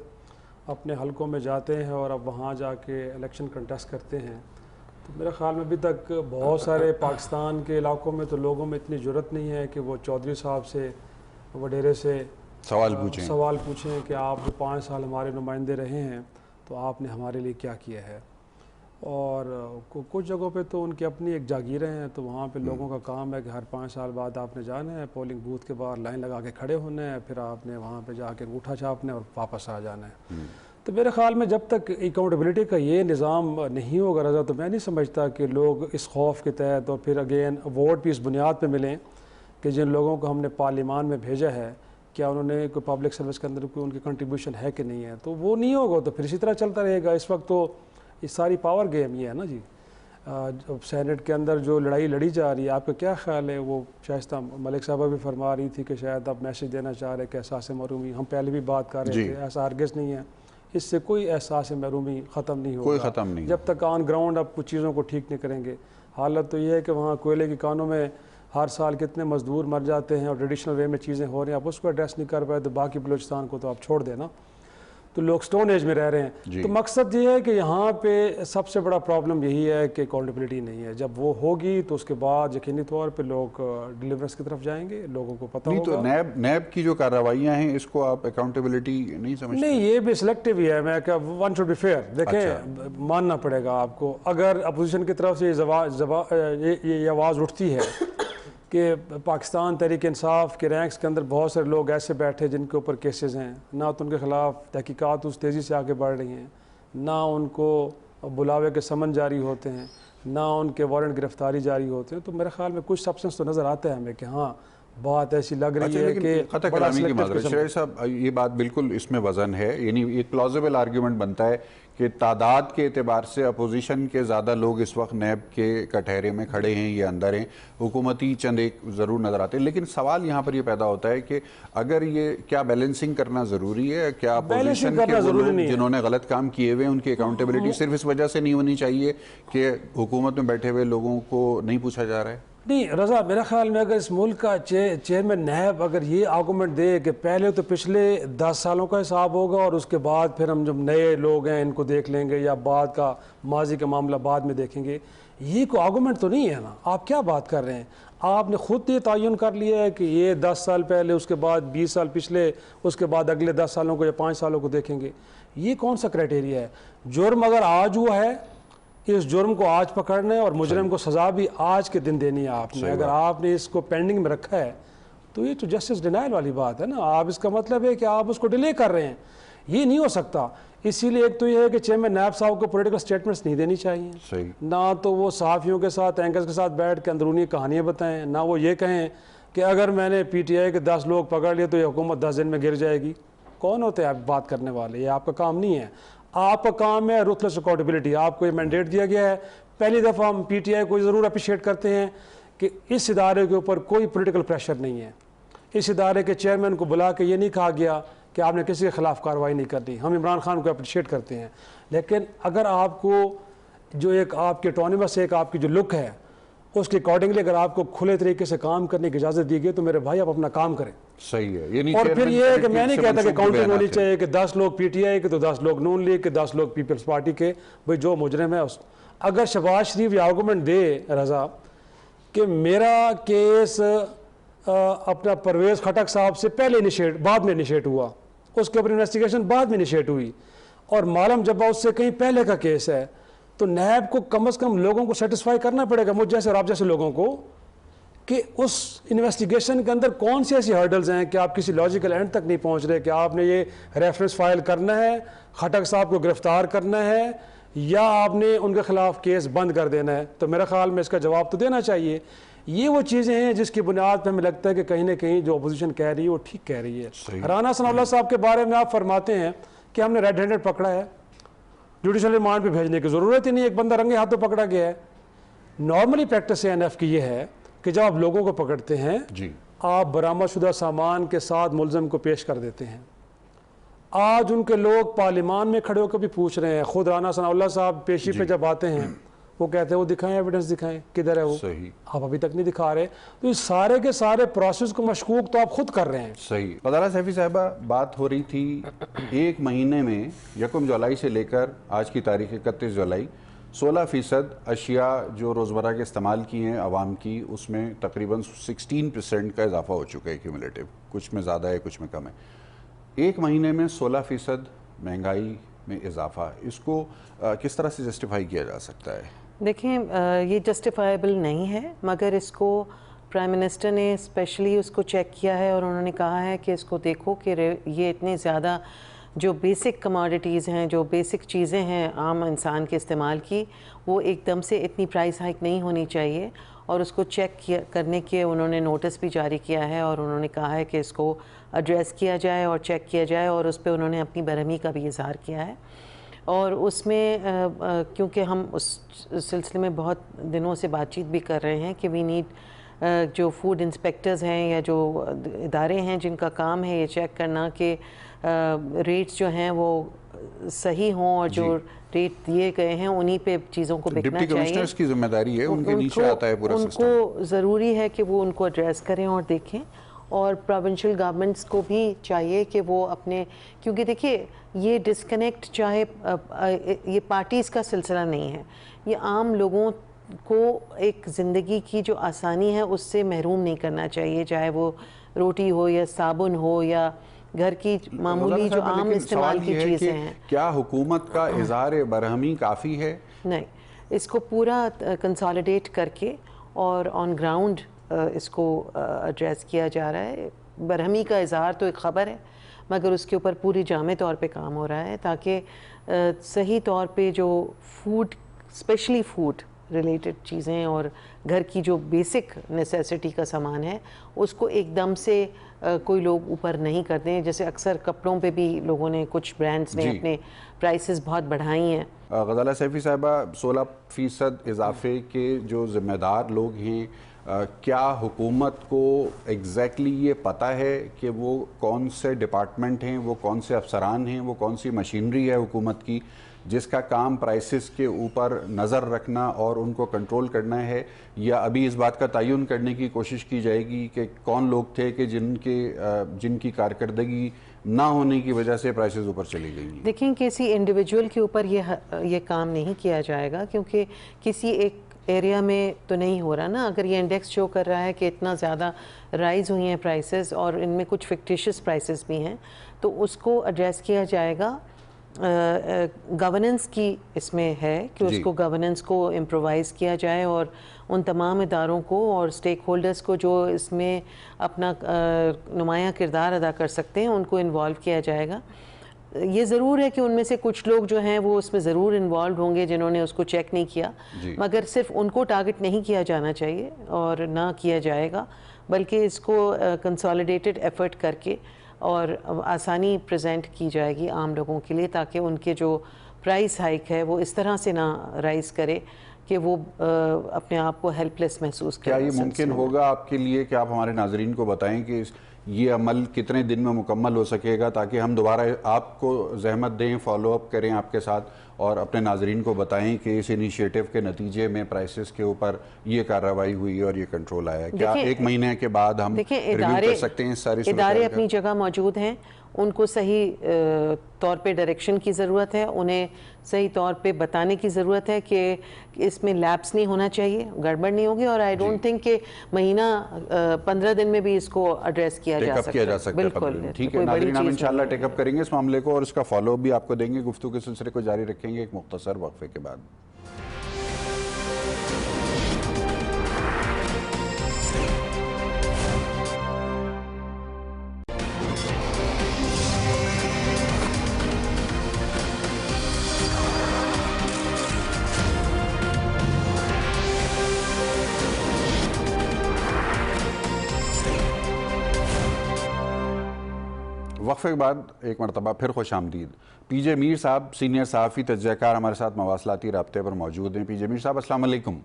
अपने हलकों में जाते हैं और अब वहाँ जाके इलेक्शन कंटेस्ट करते हैं, तो मेरे ख्याल में अभी तक बहुत सारे पाकिस्तान के इलाकों में तो लोगों में इतनी ज़रूरत नहीं है कि वो चौधरी साहब से वडेरे से सवाल पूछें कि आप जो 5 साल हमारे नुमाइंदे रहे हैं तो आपने हमारे लिए क्या किया है। और कुछ जगहों पे तो उनकी अपनी एक जागीरें हैं, तो वहाँ पे लोगों का काम है कि हर 5 साल बाद आपने जाना है, पोलिंग बूथ के बाहर लाइन लगा के खड़े होना है, फिर आपने वहाँ पे जाके अंगूठा छापना है और वापस आ जाना है। तो मेरे ख्याल में जब तक अकाउंटेबिलिटी का ये निज़ाम नहीं होगा रज़ा, तो मैं नहीं समझता कि लोग इस खौफ के तहत और फिर अगेन वोट भी इस बुनियाद पे मिलें कि जिन लोगों को हमने पार्लियामान में भेजा है क्या उन्होंने कोई पब्लिक सर्विस के अंदर कोई उनकी कंट्रीब्यूशन है कि नहीं है। तो वो नहीं होगा तो फिर इसी तरह चलता रहेगा। इस वक्त तो इस सारी पावर गेम ये है ना जी। सेनेट के अंदर जो लड़ाई लड़ी जा रही है, आपका क्या ख्याल है? वो शाइस्ता मलिक साहबा भी फरमा रही थी कि शायद आप मैसेज देना चाह रहे कि एहसास महरूमी, हम पहले भी बात कर रहे थे, ऐसा हरगिज़ नहीं है, इससे कोई एहसास महरूमी ख़त्म नहीं होगा, कोई ख़त्म नहीं जब तक ऑन ग्राउंड आप कुछ चीज़ों को ठीक नहीं करेंगे। हालत तो ये है कि वहाँ कोयले की कानों में हर साल कितने मजदूर मर जाते हैं और ट्रेडिशनल वे में चीज़ें हो रही हैं, आप उसको एड्रेस नहीं कर पाए तो बाकी बलूचिस्तान को तो आप छोड़ देना, तो लोग स्टोन एज में रह रहे हैं। तो मकसद ये है कि यहाँ पे सबसे बड़ा प्रॉब्लम यही है कि अकाउंटेबिलिटी नहीं है। जब वो होगी तो उसके बाद यकीनी तौर पे लोग डिलीवरेंस की तरफ जाएंगे, लोगों को पता होगा। तो नैब की जो कार्रवाइयाँ हैं इसको आप अकाउंटेबिलिटी नहीं समझते? नहीं, ये भी सिलेक्टिव ही है। मैं क्या, वन शुड बी फेयर। देखें, मानना पड़ेगा आपको, अगर अपोजिशन की तरफ से ये आवाज़ उठती है कि पाकिस्तान तहरीक इंसाफ के रैंक्स के अंदर बहुत सारे लोग ऐसे बैठे जिनके ऊपर केसेस हैं, ना तो उनके ख़िलाफ़ तहकीकात उस तेज़ी से आगे बढ़ रही हैं, ना उनको बुलावे के समन जारी होते हैं, ना उनके वारंट गिरफ्तारी जारी होते हैं, तो मेरे ख्याल में कुछ सब्सटेंस तो नज़र आता है हमें कि हाँ बात ऐसी लग रही है कि शरीफ साहब ये बात बिल्कुल इसमें वजन है, यानी एक प्लॉजिबल आर्ग्यूमेंट बनता है कि तादाद के एतबार से अपोजिशन के ज़्यादा लोग इस वक्त नैब के कटहरे में खड़े हैं या अंदर हैं, हुकूमती चंद एक ज़रूर नज़र आते हैं। लेकिन सवाल यहाँ पर ये पैदा होता है कि अगर ये क्या बैलेंसिंग करना ज़रूरी है? क्या अपोजिशन के वो लोग जिन्होंने गलत काम किए हुए उनकी अकाउंटेबिलिटी सिर्फ इस वजह से नहीं होनी चाहिए कि हुकूमत में बैठे हुए लोगों को नहीं पूछा जा रहा है? नहीं रज़ा, मेरा ख्याल में अगर इस मुल्क का चेयरमैन नैब अगर ये आर्गूमेंट दे कि पहले तो पिछले 10 सालों का हिसाब होगा और उसके बाद फिर हम जब नए लोग हैं इनको देख लेंगे या बाद का माजी का मामला बाद में देखेंगे, ये कोई आर्गूमेंट तो नहीं है ना, आप क्या बात कर रहे हैं। आपने खुद ये तयन कर लिया है कि ये 10 साल पहले, उसके बाद 20 साल पिछले, उसके बाद अगले 10 सालों को या 5 सालों को देखेंगे। ये कौन सा क्राइटेरिया है? जुर्म अगर आज हुआ है, इस जुर्म को आज पकड़ना है और मुजरिम को सज़ा भी आज के दिन देनी है आपने। अगर आपने इसको पेंडिंग में रखा है तो ये तो जस्टिस डिनाइल वाली बात है ना। आप, इसका मतलब है कि आप उसको डिले कर रहे हैं, ये नहीं हो सकता। इसीलिए एक तो ये है कि चेयरमैन नैब साहब को पॉलिटिकल स्टेटमेंट्स नहीं देनी चाहिए। सही। ना तो वो सहाफ़ियों के साथ, एंकर्स के साथ बैठ के अंदरूनी कहानियाँ बताएं, ना वो ये कहें कि अगर मैंने PTI के 10 लोग पकड़ लिए तो ये हुकूमत 10 दिन में गिर जाएगी। कौन होते हैं आप बात करने वाले? ये आपका काम नहीं है। आपका काम है रुथलेस अकाउंटेबिलिटी। आपको ये मैंडेट दिया गया है। पहली दफ़ा हम PTI को ज़रूर अप्रिशिएट करते हैं कि इस इदारे के ऊपर कोई पोलिटिकल प्रेशर नहीं है। इस इदारे के चेयरमैन को बुला के ये नहीं कहा गया कि आपने किसी के खिलाफ कार्रवाई नहीं करनी। हम इमरान खान को अप्रिशिएट करते हैं, लेकिन अगर आपको जो एक आपकी ऑटोनमस, एक आपकी जो लुक है, उसके अकॉर्डिंगली अगर आपको खुले तरीके से काम करने की इजाज़त दी गई तो मेरे भाई आप अपना काम करें। सही है। ये नहीं, और फिर ये है कि मैं नहीं कहता कि काउंटिंग होनी चाहिए चाहिए कि 10 लोग PTI के तो 10 लोग नून लीग के, 10 लोग पीपल्स पार्टी के। भाई जो मुजरिम है उस, अगर शहबाज शरीफ ये आर्गूमेंट दे रजा कि मेरा केस अपना परवेज़ खटक साहब से पहले इनिशिएट, बाद में इनिशिएट हुआ, उसके ऊपर इन्वेस्टिगेशन बाद में इनिशिएट हुई, और मालम जब्बा उससे कहीं पहले का केस है, तो नैब को कम से कम लोगों को सेटिस्फाई करना पड़ेगा, मुझ जैसे और आप जैसे लोगों को, कि उस इन्वेस्टिगेशन के अंदर कौन सी ऐसी हर्डल्स हैं कि आप किसी लॉजिकल एंड तक नहीं पहुंच रहे, कि आपने ये रेफरेंस फाइल करना है, खटक साहब को गिरफ्तार करना है, या आपने उनके खिलाफ केस बंद कर देना है। तो मेरे ख्याल में इसका जवाब तो देना चाहिए। ये वो चीज़ें हैं जिसकी बुनियाद पर हमें लगता है कि कहीं ना कहीं जो अपोजिशन कह रही है वो ठीक कह रही है। राना सनाउल्लाह साहब के बारे में आप फरमाते हैं कि हमने रेड हैंडेड पकड़ा है, जुडिशल रिमांड पे भेजने की ज़रूरत ही नहीं, एक बंदा रंगे हाथों पकड़ा गया है। नॉर्मली प्रैक्टिस NF की ये है कि जब आप लोगों को पकड़ते हैं जी, आप बरामदशुदा सामान के साथ मुलज़म को पेश कर देते हैं। आज उनके लोग पार्लियामान में खड़े होकर भी पूछ रहे हैं, खुद राना सनाउल्लाह साहब पेशी पे जब आते हैं वो कहते हैं वो दिखाएं, एविडेंस दिखाएं, किधर है वो? सही। आप अभी तक नहीं दिखा रहे। तो इस सारे के सारे प्रोसेस को मशकूक तो आप खुद कर रहे हैं। सही। फदाला सैफी साहबा, बात हो रही थी 1 महीने में 1 जुलाई से लेकर आज की तारीख 31 जुलाई 16% अशिया जो रोज़मर्रा के इस्तेमाल की हैं आवाम की, उसमें तकरीबन 16% का इजाफा हो चुका है क्यूमुलेटिव। कुछ में ज़्यादा है, कुछ में कम है। 1 महीने में 16% महंगाई में इजाफा, इसको किस तरह से जस्टिफाई किया जा सकता है? देखें, ये जस्टिफाइबल नहीं है, मगर इसको प्राइम मिनिस्टर ने स्पेशली उसको चेक किया है और उन्होंने कहा है कि इसको देखो कि ये इतनी ज़्यादा जो बेसिक कमोडिटीज़ हैं, जो बेसिक चीज़ें हैं आम इंसान के इस्तेमाल की, वो एकदम से इतनी प्राइस हाइक नहीं होनी चाहिए। और उसको चेक करने के उन्होंने नोटिस भी जारी किया है और उन्होंने कहा है कि इसको एड्रेस किया जाए और चेक किया जाए, और उस पर उन्होंने अपनी बरहमी का भी इजहार किया है। और उसमें क्योंकि हम उस सिलसिले में बहुत दिनों से बातचीत भी कर रहे हैं कि वी नीड जो फूड इंस्पेक्टर्स हैं या जो इदारे हैं जिनका काम है ये चेक करना कि रेट्स जो हैं वो सही हों और जो रेट दिए गए हैं उन्हीं पे चीज़ों को बिकना चाहिए। डिप्टी कमिश्नर्स की जिम्मेदारी है, उनके नीचे आता है पूरा सिस्टम। उनको ज़रूरी है कि वो उनको एड्रेस करें और देखें, और प्रोविंशियल गवर्नमेंट्स को भी चाहिए कि वो अपने, क्योंकि देखिए ये डिस्कनेक्ट चाहे ये पार्टीज़ का सिलसिला नहीं है, ये आम लोगों को एक ज़िंदगी की जो आसानी है उससे महरूम नहीं करना चाहिए, चाहे वो रोटी हो या साबुन हो या घर की मामूली जो आम इस्तेमाल की चीज़ें हैं। क्या हुकूमत का इज़हार बरहमी काफ़ी है? नहीं, इसको पूरा कंसोलिडेट करके और ऑन ग्राउंड इसको एड्रेस किया जा रहा है। बरहमी का इज़हार तो एक ख़बर है, मगर उसके ऊपर पूरी जामे तौर पे काम हो रहा है ताकि सही तौर पे जो फूड, स्पेशली फूड रिलेटेड चीज़ें और घर की जो बेसिक नेसेसिटी का सामान है उसको एकदम से कोई लोग ऊपर नहीं करते हैं। जैसे अक्सर कपड़ों पे भी लोगों ने, कुछ ब्रांड्स ने अपने प्राइसेस बहुत बढ़ाई हैं। गज़ाला सैफी साहिबा, 16% इजाफे के जो ज़िम्मेदार लोग हैं, क्या हुकूमत को एग्जैक्टली ये पता है कि वो कौन से डिपार्टमेंट हैं, वो कौन से अफसरान हैं, वो कौन सी मशीनरी है हुकूमत की जिसका काम प्राइसेस के ऊपर नज़र रखना और उनको कंट्रोल करना है, या अभी इस बात का तयन करने की कोशिश की जाएगी कि कौन लोग थे कि जिनकी कारकर्दगी ना होने की वजह से प्राइसेस ऊपर चली गई? देखें, किसी इंडिविजुअल के ऊपर ये काम नहीं किया जाएगा, क्योंकि किसी एक एरिया में तो नहीं हो रहा ना। अगर ये इंडेक्स शो कर रहा है कि इतना ज़्यादा राइज़ हुई हैं प्राइसेस और इनमें कुछ फिक्टिशियस प्राइसेस भी हैं, तो उसको एड्रेस किया जाएगा। गवर्नेंस की इसमें है कि उसको गवर्नेंस को इम्प्रोवाइज़ किया जाए और उन तमाम इदारों को और स्टेक होल्डर्स को जो इसमें अपना नुमायाँ किरदार अदा कर सकते हैं उनको इन्वॉल्व किया जाएगा। ये ज़रूर है कि उनमें से कुछ लोग जो हैं वो उसमें ज़रूर इन्वॉल्व होंगे जिन्होंने उसको चेक नहीं किया, मगर सिर्फ उनको टारगेट नहीं किया जाना चाहिए और ना किया जाएगा, बल्कि इसको कंसोलिडेटेड एफर्ट करके और आसानी प्रेजेंट की जाएगी आम लोगों के लिए, ताकि उनके जो प्राइस हाइक है वो इस तरह से ना राइज़ करे कि वो अपने आप को हेल्पलेस महसूस करें। क्या ये मुमकिन होगा आपके लिए कि आप हमारे नाजरीन को बताएं कि ये अमल कितने दिन में मुकम्मल हो सकेगा, ताकि हम दोबारा आपको जहमत दें, फॉलो अप करें आपके साथ और अपने नाजरीन को बताएं कि इस इनिशिएटिव के नतीजे में प्राइसेस के ऊपर ये कार्रवाई हुई और ये कंट्रोल आया? क्या एक महीने के बाद हम रिव्यू कर सकते हैं? सारी इदारे अपनी जगह मौजूद हैं, उनको सही तौर पे डायरेक्शन की ज़रूरत है, उन्हें सही तौर पे बताने की ज़रूरत है कि इसमें लैप्स नहीं होना चाहिए, गड़बड़ नहीं होगी। और आई डोंट थिंक कि महीना 15 दिन में भी इसको एड्रेस किया जा सकता है। बिल्कुल ठीक है नाज़रीन, हम इंशाल्लाह टेकअप करेंगे इस मामले को और इसका फॉलो भी आपको देंगे। गुफ्तगू के सिलसिले को जारी रखेंगे एक मुख्तसर वक्फे के बाद। वक्फे के बाद एक मरतबा फिर खुश आमदीद। पीजे मीर साहब सीनियर सहाफ़ी तज्ज़ियाकार हमारे साथ मवासलाती राब्ते पर मौजूद हैं। पीजे मीर साहब अस्सलाम वालेकुम।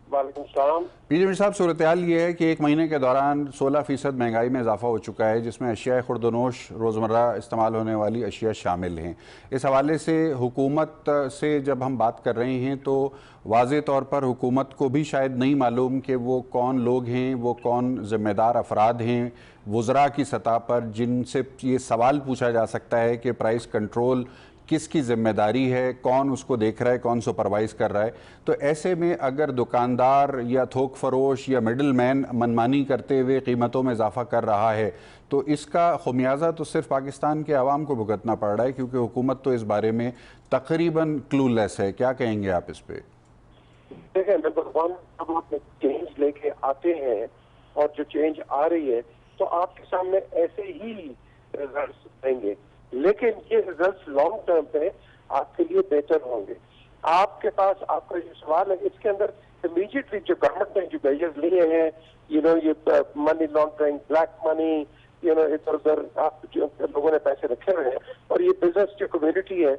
वालेकुम सलाम। पीजे मीर साहब, सूरत हाल ये है कि एक महीने के दौरान 16% महंगाई में इजाफा हो चुका है, जिसमें अशिया खुर्दनोश रोज़मर्रा इस्तेमाल होने वाली अशिया शामिल हैं। इस हवाले से हुकूमत से जब हम बात कर रहे हैं तो वाज़े तौर पर हुकूमत को भी शायद नहीं मालूम कि वो कौन लोग हैं, वो कौन ज़िम्मेदार अफराद हैं वज़रा की सतह पर जिनसे ये सवाल पूछा जा सकता है कि प्राइस कंट्रोल किसकी ज़िम्मेदारी है, कौन उसको देख रहा है, कौन सुपरवाइज़ कर रहा है। तो ऐसे में अगर दुकानदार या थोक फरोश या मिडल मैन मनमानी करते हुए कीमतों में इजाफा कर रहा है तो इसका खुमियाजा तो सिर्फ पाकिस्तान के अवाम को भुगतना पड़ रहा है, क्योंकि हुकूमत तो इस बारे में तकरीबन क्लूलेस है। क्या कहेंगे आप इस पर? देखिए, नंबर वन, हम आप चेंज लेके आते हैं और जो चेंज आ रही है तो आपके सामने ऐसे ही रिजल्ट्स आएंगे, लेकिन ये रिजल्ट्स लॉन्ग टर्म पे आपके लिए बेहतर होंगे। आपके पास आपका जो सवाल है इसके अंदर इमीडिएटली जो गवर्नमेंट ने जो मेजर्स लिए हैं, ये मनी लॉन्ड्रिंग, ब्लैक मनी, इधर उधर आप जो लोगों ने पैसे रखे हुए हैं और ये बिजनेस जो कम्युनिटी है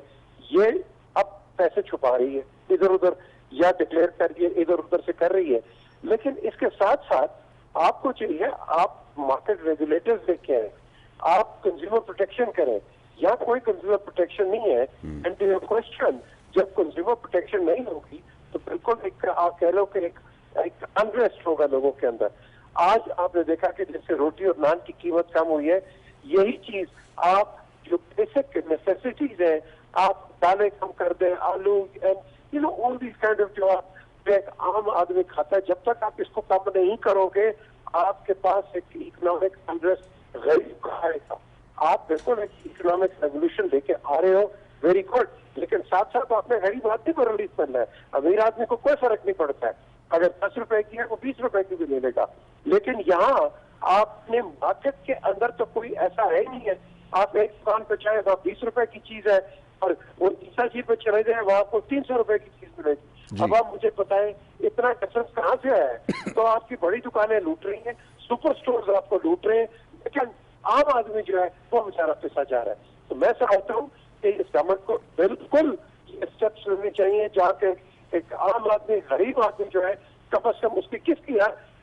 ये अब पैसे छुपा रही है, इधर उधर या डिक्लेयर करिए इधर उधर से कर रही है। लेकिन इसके साथ साथ आपको चाहिए आप मार्केट रेगुलेटर्स लेके आए, आप कंज्यूमर प्रोटेक्शन करें। यहाँ कोई कंज्यूमर प्रोटेक्शन नहीं है। एंड टू योर क्वेश्चन, जब कंज्यूमर प्रोटेक्शन नहीं होगी तो बिल्कुल एक आप कह लो कि एक अनरेस्ट होगा लोगों के अंदर। आज आपने देखा कि जैसे रोटी और नान की कीमत कम हुई है, यही चीज आप जो बेसिक नेसेसिटीज है आप दालें कम कर दें, आलू and all this kind of जो आप एक आम आदमी खाता है, जब तक आप इसको कम नहीं करोगे आपके पास एक इकोनॉमिक अनरेस्ट गरीब का आएगा। आप बिल्कुल एक इकोनॉमिक रेवोल्यूशन लेके आ रहे हो, वेरी गुड, लेकिन साथ साथ आपने गरीब आदमी को रिलीफ करना है। अमीर आदमी को कोई फर्क नहीं पड़ता है, अगर 10 रुपए की है वो 20 रुपए की भी ले लेगा। लेकिन यहाँ आपने मार्केट के अंदर तो कोई ऐसा है नहीं है, आप एक दुकान पे चाहे वहाँ 20 रुपए की चीज है और वो तीसरा चीज पे चले जाए वहाँ आपको 300 रुपए की चीज मिलेगी। अब आप मुझे बताएं इतना डिफरेंस कहाँ से आया है? तो आपकी बड़ी दुकानें लूट रही हैं, सुपर स्टोर्स आपको लूट रहे हैं, लेकिन आम आदमी जो है वो बेचारा पिसा जा रहा है। तो मैं समझता हूँ कि इस गवर्नमेंट को बिल्कुल ये स्टेप्स लेने चाहिए जहाँ के एक आम आदमी, गरीब आदमी जो है कम से कम उसकी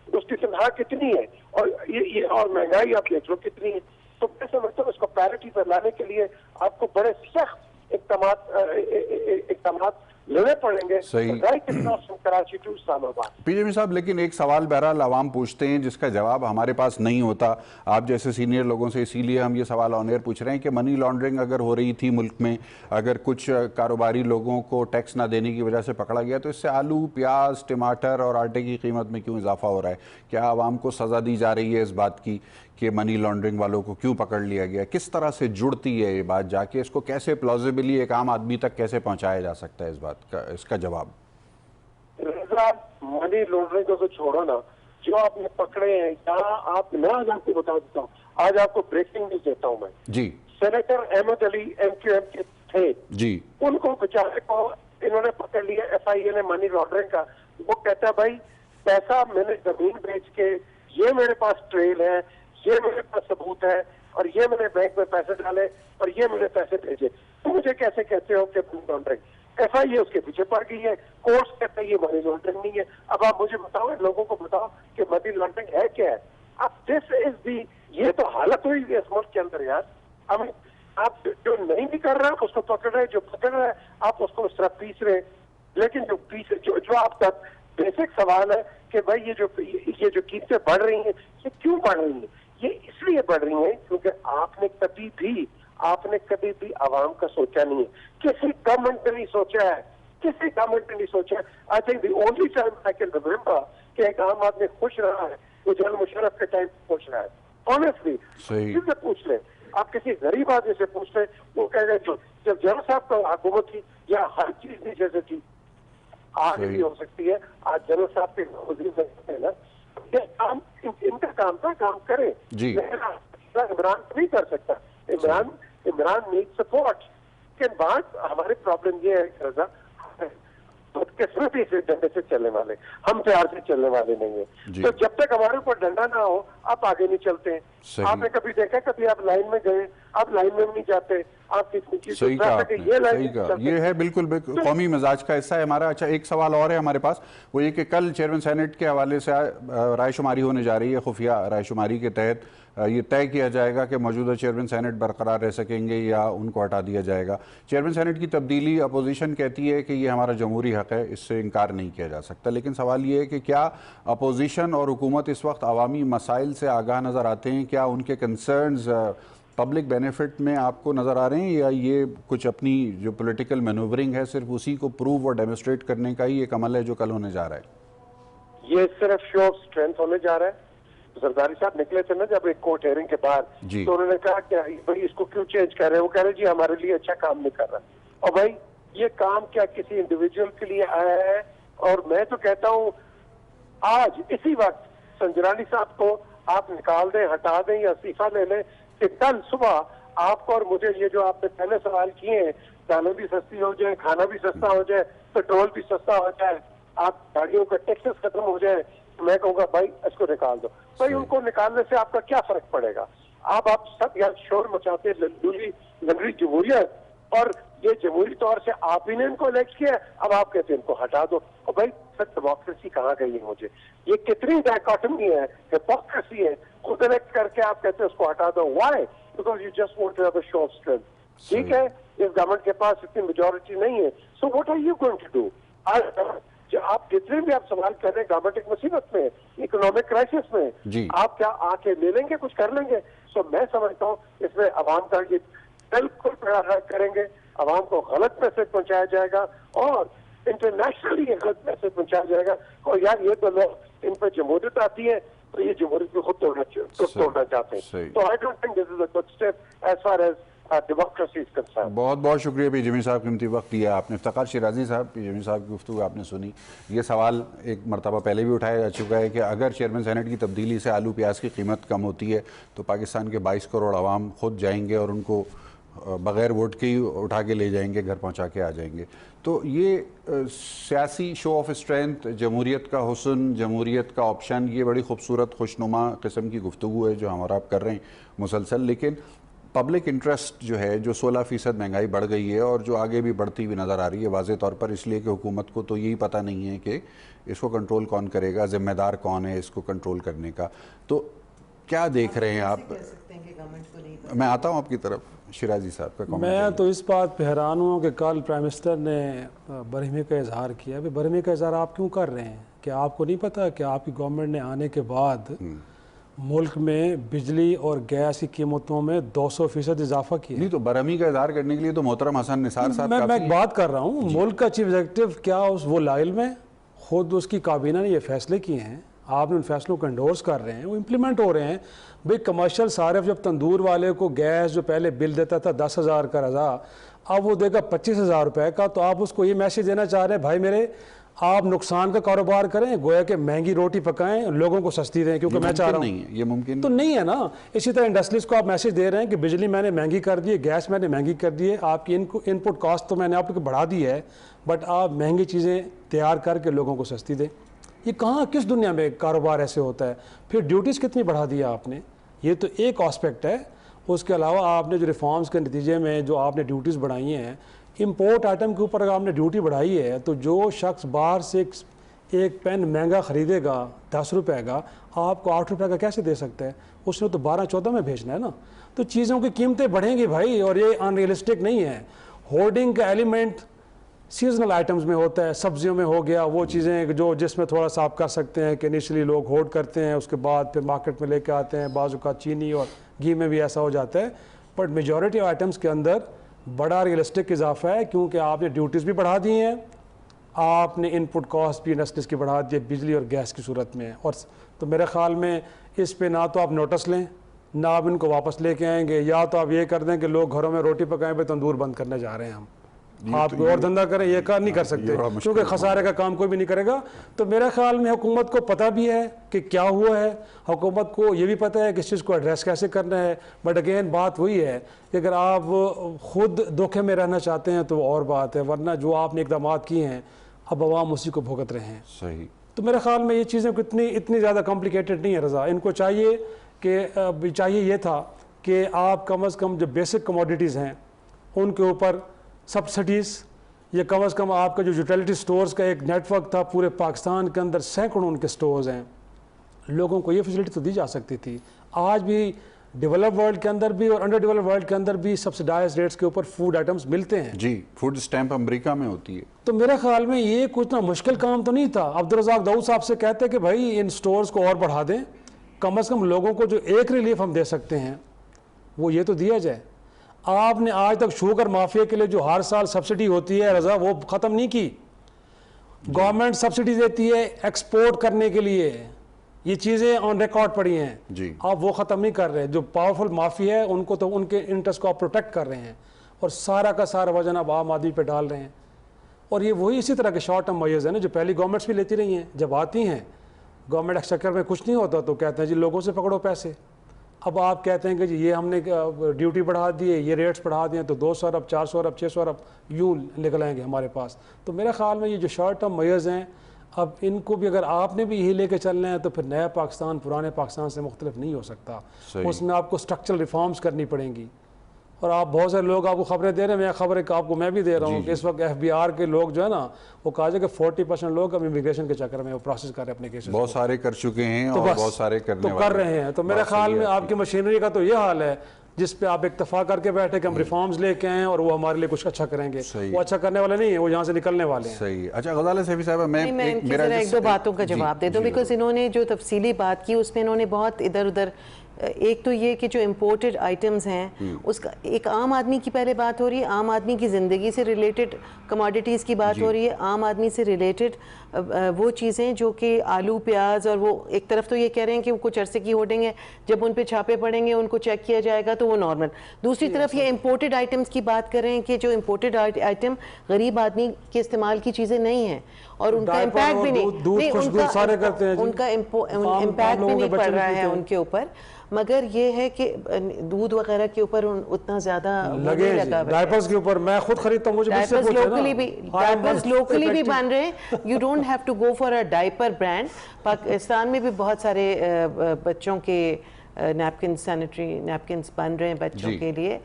उसकी तनख्वाह कितनी है और ये और महंगाई आप देख लो कितनी है। तो मैं समझता हूँ इसको पैरिटी पर लाने के लिए आपको बड़े सख्त इक़दामात लेने पड़ेंगे सही। Right across from Karachi to Islamabad. पीजेमी साहब, लेकिन एक सवाल बहरहाल आवाम पूछते हैं जिसका जवाब हमारे पास नहीं होता आप जैसे सीनियर लोगों से, इसीलिए हम ये सवाल ऑन एयर पूछ रहे हैं कि मनी लॉन्ड्रिंग अगर हो रही थी मुल्क में, अगर कुछ कारोबारी लोगों को टैक्स ना देने की वजह से पकड़ा गया, तो इससे आलू, प्याज, टमाटर और आटे की कीमत में क्यों इजाफा हो रहा है? क्या आवाम को सज़ा दी जा रही है इस बात की कि मनी लॉन्ड्रिंग वालों को क्यों पकड़ लिया गया? किस तरह से जुड़ती है ये बात जाके? इसको कैसे प्लॉजिबली एक आम आदमी तक कैसे पहुंचाया जा सकता है इस बात का, इसका जवाब? मनी लॉन्ड्रिंग को तो छोड़ो ना, जो आपने पकड़े हैं यहाँ, आप मैं आज आपको बता देता हूँ, आज आपको ब्रेकिंग न्यूज देता हूँ मैं जी। सेनेटर अहमद अली MQM के थे जी। उनको बेचारे को इन्होंने पकड़ लिया FIA ने मनी लॉन्ड्रिंग का। वो कहता है भाई पैसा मैंने जमीन बेच के, ये मेरे पास ट्रेल है, ये मेरे पास सबूत है, और ये मैंने बैंक में पैसे डाले और ये मैंने पैसे भेजे, तो मुझे कैसे कहते हो कि मनी लॉन्ड्रिंग? FIA उसके पीछे पड़ गई है, कोर्ट कहता है ये मनी लॉन्ड्रिंग नहीं है। अब आप मुझे बताओ, लोगों को बताओ कि मनी लॉन्ड्रिंग है क्या है? अब दिस इज दी, ये तो हालत हुई है इस मुल्क के अंदर यार। अब आप जो नहीं भी कर रहे हैं उसको पकड़ रहे हैं, जो पकड़ रहे हैं आप उसको उस तरह पीस रहे हैं। लेकिन जो आपका बेसिक सवाल है कि भाई ये जो कीमतें बढ़ रही हैं, ये क्यों बढ़ रही हैं? ये इसलिए बढ़ रही हैं क्योंकि आपने कभी भी आवाम का सोचा नहीं है। किसी गवर्नमेंट ने नहीं सोचा है, किसी गवर्नमेंट ने नहीं सोचा है। I think the only time I can remember कि एक आम आदमी खुश रहा है वो जनरल मुशर्रफ के टाइम खुश रहा है। ऑनेस्टली किससे पूछ ले, आप किसी गरीब आदमी से पूछ ले, वो कहेगा जब जनरल साहब का हुकूमत थी या हर चीज नीचे से थी, आगे भी हो सकती है। आज जनरल साहब के वजीर है ना, ये काम इनका काम था, काम करें। इमरान नहीं कर सकता, इमरान नीड सपोर्ट। लेकिन बात हमारी प्रॉब्लम ये है रजा, बदकिस्मती से डंडे से चलने वाले, हम प्यार से चलने वाले नहीं है। तो जब तक हमारे ऊपर डंडा ना हो आप आगे नहीं चलते हैं। आपने कभी देखा, कभी आप लाइन में गए, आप लाइन में नहीं जाते, आपकी सही कहा, ये है बिल्कुल कौमी मिजाज का हिस्सा है हमारा। अच्छा, एक सवाल और है हमारे पास, वो ये कि कल चेयरमैन सेनेट के हवाले से रायशुमारी होने जा रही है। खुफिया रायशुमारी के तहत ये तय किया जाएगा कि मौजूदा चेयरमैन सेनेट बरकरार रह सकेंगे या उनको हटा दिया जाएगा। चेयरमैन सेनेट की तब्दीली अपोजिशन कहती है कि ये हमारा जमहूरी हक है, इससे इनकार नहीं किया जा सकता। लेकिन सवाल ये है कि क्या अपोजिशन और हुकूमत इस वक्त अवामी मसाइल से आगाह नज़र आते हैं? क्या उनके कंसर्न्स पब्लिक बेनिफिट में आपको नज़र आ रहे हैं, या ये कुछ अपनी जो पॉलिटिकल मैनूवरिंग है सिर्फ उसी को प्रूव और डेमोस्ट्रेट करने का ही एक अमल है जो कल होने जा रहा है? ये सिर्फ शो ऑफ स्ट्रेंथ होने जा रहा है। जरदारी साहब निकले थे ना जब एक कोर्ट हेयरिंग के बाद, तो उन्होंने कहा कि भाई इसको क्यों चेंज कर रहे हैं? वो कह रहे जी हमारे लिए अच्छा काम नहीं कर रहा। और भाई ये काम क्या किसी इंडिविजुअल के लिए आया है? और मैं तो कहता हूँ आज इसी वक्त संजरानी साहब को आप निकाल दें, हटा दें या इस्तीफा ले लें, कि कल सुबह आपको और मुझे ये जो आपने पहले सवाल किए हैं, दालें भी सस्ती हो जाए, खाना भी सस्ता हो जाए, पेट्रोल भी सस्ता हो जाए, आप गाड़ियों का टैक्सेस खत्म हो जाए, मैं कहूँगा भाई इसको निकाल दो। भाई उनको निकालने से आपका क्या फर्क पड़ेगा? आप सब यहाँ शोर मचाते लंगड़ी जमहूरियत, और ये जमहूरी तौर से आप ही ने इनको इलेक्ट किया, अब आप कहते हैं इनको हटा दो। और भाई सर डेमोक्रेसी कहाँ गई है? मुझे ये कितनी डायकॉटमी है, हिपोक्रेसी है। खुद इलेक्ट करके आप कहते हैं उसको हटा दो। Why? Because you just want to have a show of strength. ठीक है, इस गवर्नमेंट के पास इतनी मेजोरिटी नहीं है, so what are you going to do? आप जितने भी आप सवाल कर रहे हैं, गवर्नमेंट एक मुसीबत में, इकोनॉमिक क्राइसिस में, आप क्या आके ले लेंगे, कुछ कर लेंगे? सो मैं समझता हूँ इसमें अवाम का ये बिल्कुल करेंगे, अवाम को गलत मैसेज पहुंचाया जाएगा और इंटरनेशनली ये गलत मैसेज पहुंचाया जाएगा। और यार ये तो लोग इन पर जमहूरियत आती है तो ये जमहूरियत को खुद तोड़ना चाहते हैं। तो I don't think this is a good step as far as democracy is concern. बहुत बहुत शुक्रिया पीजेमी साहब, कीमती वक्त दिया आपने। इफ्तिखार शिराजी साहब, पीजेमी साहब की गुफ्तगू आपने सुनी। ये सवाल एक मरतबा पहले भी उठाया जा चुका है कि अगर चेयरमैन सेनेट की तब्दीली से आलू प्याज की कीमत कम होती है तो पाकिस्तान के 22 करोड़ आवाम खुद जाएंगे और उनको बग़ैर वोट के ही उठा के ले जाएंगे, घर पहुंचा के आ जाएंगे। तो ये सियासी शो ऑफ स्ट्रेंथ, जमहूरियत का हुस्न, जमहूरियत का ऑप्शन, ये बड़ी खूबसूरत खुशनुमा किस्म की गुफ्तगू है जो हमारा आप कर रहे हैं मुसलसल। लेकिन पब्लिक इंटरेस्ट जो है, जो 16% महंगाई बढ़ गई है और जो आगे भी बढ़ती हुई नज़र आ रही है वाज़े तौर पर, इसलिए कि हुकूमत को तो यही पता नहीं है कि इसको कंट्रोल कौन करेगा, ज़िम्मेदार कौन है इसको कंट्रोल करने का। तो क्या देख रहे हैं आप? मैं आता हूँ आपकी तरफ। शिराजी साहब का कमेंट मैं है। तो इस बात पे हैरान हूँ कि कल प्राइम मिनिस्टर ने बरहमी का इजहार किया। अभी बरहमी का इजहार आप क्यों कर रहे हैं? क्या आपको नहीं पता कि आपकी गवर्नमेंट ने आने के बाद मुल्क में बिजली और गैस की कीमतों में 200% इजाफा किया? नहीं तो बरहमी का इजहार करने के लिए तो मोहतरम हसन निसार साहब मैं काफी एक बात कर रहा हूँ, मुल्क का चीफ एग्जीक्यूटिव क्या वो लाइल में खुद उसकी काबीना ने ये फैसले किए हैं, आपने उन फैसलों को एंडोर्स कर रहे हैं, वो इम्प्लीमेंट हो रहे हैं। भाई कमर्शियल सारिफ जब तंदूर वाले को गैस जो पहले बिल देता था 10,000 का रजा, अब वो देगा 25,000 रुपये का, तो आप उसको ये मैसेज देना चाह रहे हैं भाई मेरे आप नुकसान का कारोबार करें, गोया कि महंगी रोटी पकाएं, लोगों को सस्ती दें, क्योंकि मैं चाह रहा हूँ नहीं है, ये मुमकिन तो नहीं है ना। इसी तरह इंडस्ट्रीज को आप मैसेज दे रहे हैं कि बिजली मैंने महंगी कर दी है, गैस मैंने महंगी कर दी है, आपकी इनपुट कॉस्ट तो मैंने आपको बढ़ा दी है, बट आप महंगी चीज़ें तैयार करके लोगों को सस्ती दें। ये कहाँ किस दुनिया में कारोबार ऐसे होता है? फिर ड्यूटीज़ कितनी बढ़ा दी आपने, ये तो एक आस्पेक्ट है। उसके अलावा आपने जो रिफॉर्म्स के नतीजे में जो आपने ड्यूटीज़ बढ़ाई हैं, इंपोर्ट आइटम के ऊपर अगर आपने ड्यूटी बढ़ाई है तो जो शख्स बाहर से एक पेन महंगा ख़रीदेगा 10 रुपये का, आपको 8 रुपये का कैसे दे सकता है? उसने तो 12-14 में भेजना है ना। तो चीज़ों की कीमतें बढ़ेंगी भाई, और ये अनरियलिस्टिक नहीं है। होर्डिंग का एलिमेंट सीजनल आइटम्स में होता है, सब्जियों में हो गया, वो चीज़ें जो जिसमें थोड़ा सा आप कर सकते हैं कि इनिशियली लोग होल्ड करते हैं, उसके बाद फिर मार्केट में लेके आते हैं, बाजू का चीनी और घी में भी ऐसा हो जाता है। बट मेजॉरिटी आइटम्स के अंदर बड़ा रियलिस्टिक इजाफा है, क्योंकि आपने ड्यूटीज़ भी बढ़ा दी हैं, आपने इनपुट कॉस्ट भी इंडस्ट्रीज की बढ़ा दी है बिजली और गैस की सूरत में। और तो मेरे ख्याल में इस पे ना तो आप नोटिस लें, ना आप इनको वापस लेके आएंगे, या तो आप ये कर दें कि लोग घरों में रोटी पकाएं पे तंदूर बंद करने जा रहे हैं हम, आप और धंधा करें, ये कर नहीं कर सकते, क्योंकि खसारे का काम कोई भी नहीं करेगा। तो मेरे ख्याल में हुकूमत को पता भी है कि क्या हुआ है, हुकूमत को ये भी पता है कि इस चीज़ को एड्रेस कैसे करना है। बट अगेन बात वही है कि अगर आप खुद धोखे में रहना चाहते हैं तो और बात है, वरना जो आपने इकदाम किए हैं अब अवाम उसी को भुगत रहे हैं। सही। तो मेरे ख्याल में ये चीज़ें इतनी ज़्यादा कॉम्प्लिकेटेड नहीं है रज़ा। इनको चाहिए कि ये था कि आप कम अज़ कम जो बेसिक कमोडिटीज़ हैं उनके ऊपर सब्सिडीज़, या कम अज़ कम आपका जो यूटिलिटी स्टोर्स का एक नेटवर्क था पूरे पाकिस्तान के अंदर, सैकड़ों उनके स्टोर्स हैं, लोगों को ये फैसिलिटी तो दी जा सकती थी। आज भी डेवलप वर्ल्ड के अंदर भी और अंडर डेवलप वर्ल्ड के अंदर भी सब्सिडाइज रेट्स के ऊपर फूड आइटम्स मिलते हैं। जी, फूड स्टैंप अमेरिका में होती है। तो मेरे ख्याल में ये कुछ ना मुश्किल काम तो नहीं था। अब्दुल रज़ाक दाऊद साहब से कहते कि भाई इन स्टोर्स को और बढ़ा दें, कम अज़ कम लोगों को जो एक रिलीफ हम दे सकते हैं वो ये तो दिया जाए। आपने आज तक शुगर माफिया के लिए जो हर साल सब्सिडी होती है रज़ा, वो ख़त्म नहीं की। गवर्नमेंट सब्सिडी देती है एक्सपोर्ट करने के लिए, ये चीज़ें ऑन रिकॉर्ड पड़ी हैं जी। आप वो ख़त्म नहीं कर रहे। जो पावरफुल माफिया है उनको तो उनके इंटरेस्ट को आप प्रोटेक्ट कर रहे हैं, और सारा का सारा वजन आप आम आदमी पे डाल रहे हैं। और ये वही इसी तरह के शॉर्ट टर्म मेजर्स हैं ना जो पहली गवर्नमेंट्स भी लेती रही हैं। जब आती हैं गवर्नमेंट एक्सचेकर में कुछ नहीं होता तो कहते हैं जी लोगों से पकड़ो पैसे। अब आप कहते हैं कि जी ये हमने ड्यूटी बढ़ा दी है, ये रेट्स बढ़ा दिए, तो 200 अरब 400 अरब 600 अरब यूँ निकल आएंगे हमारे पास। तो मेरे ख्याल में ये जो शॉर्ट टर्म मेजर्स हैं, अब इनको भी अगर आपने भी यही लेके चलना है तो फिर नया पाकिस्तान पुराने पाकिस्तान से मुख्तलिफ नहीं हो सकता। उसमें आपको स्ट्रक्चरल रिफॉर्म्स करनी पड़ेंगी। और आप बहुत सारे लोग आपको खबरें दे रहे हैं, मैं खबरें आपको मैं भी दे रहा हूँ कि इस वक्त FBR के लोग जो है ना, वो कहा जाए कि 40% लोग अब इमिग्रेशन के चक्कर में वो प्रोसेस कर रहे हैं अपने केसेस। बहुत सारे कर चुके हैं तो और बस, बहुत सारे करने तो कर रहे हैं। तो मेरे ख्याल में आपकी मशीनरी का तो ये हाल है जिस पे आप इत्तफाक करके बैठे कि हम रिफॉर्म्स लेके आए और वो हमारे लिए कुछ अच्छा करेंगे। वो अच्छा करने वाले नहीं है, वो यहाँ से निकलने वाले हैं। सही। अच्छा गजाला सैफी साहब, मैं एक दो बातों का जवाब दे दूं, बिकॉज इन्होंने जो तफसीली बात की उसमें इन्होंने बहुत इधर उधर, एक तो ये कि जो इम्पोर्टेड आइटम्स हैं उसका एक आम आदमी की पहले बात हो रही है, आम आदमी की ज़िंदगी से रिलेटेड कमोडिटीज़ की बात हो रही है, आम आदमी से रिलेटेड वो चीज़ें जो कि आलू प्याज, और वो एक तरफ तो ये कह रहे हैं कि वो कुछ अरसे की होर्डिंग है, जब उन पे छापे पड़ेंगे उनको चेक किया जाएगा तो वो नॉर्मल। दूसरी तरफ ये इम्पोर्टेड आइटम्स की बात कर रहे हैं कि जो इम्पोर्टेड आइटम गरीब आदमी के इस्तेमाल की चीज़ें नहीं हैं और उनका इम्पैक्ट भी नहीं उनका इम्पैक्ट भी नहीं पड़ रहा है उनके ऊपर। मगर ये है कि दूध वगैरह के ऊपर उतना ज़्यादा लगे, डायपर्स के ऊपर मैं खुद खरीदता हूँ, मुझे डायपर्स लोकली भी बन रहे हैं। You don't have to go for a diaper brand. Pakistan में भी बहुत सारे बच्चों के नैपकिन, सैनिटरी नैपकिन्स बन रहे हैं बच्चों के लिए।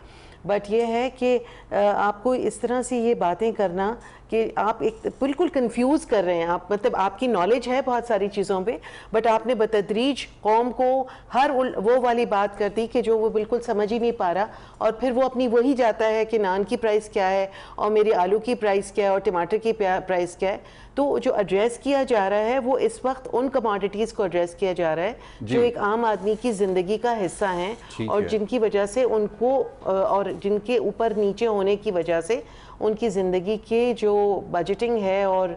बट ये है कि आपको इस तरह से ये बातें करना कि आप एक बिल्कुल कंफ्यूज कर रहे हैं। आप मतलब आपकी नॉलेज है बहुत सारी चीज़ों पे, बट आपने बतदरीज कौम को हर वो वाली बात कर दी कि जो वो बिल्कुल समझ ही नहीं पा रहा, और फिर वो अपनी वही जाता है कि नान की प्राइस क्या है और मेरी आलू की प्राइस क्या है और टमाटर की प्राइस क्या है। तो जो एड्रेस किया जा रहा है वो इस वक्त उन कमोडिटीज़ को एड्रेस किया जा रहा है जो एक आम आदमी की ज़िंदगी का हिस्सा हैं और जिनकी वजह से उनको और जिनके ऊपर नीचे होने की वजह से उनकी ज़िंदगी के जो बजटिंग है और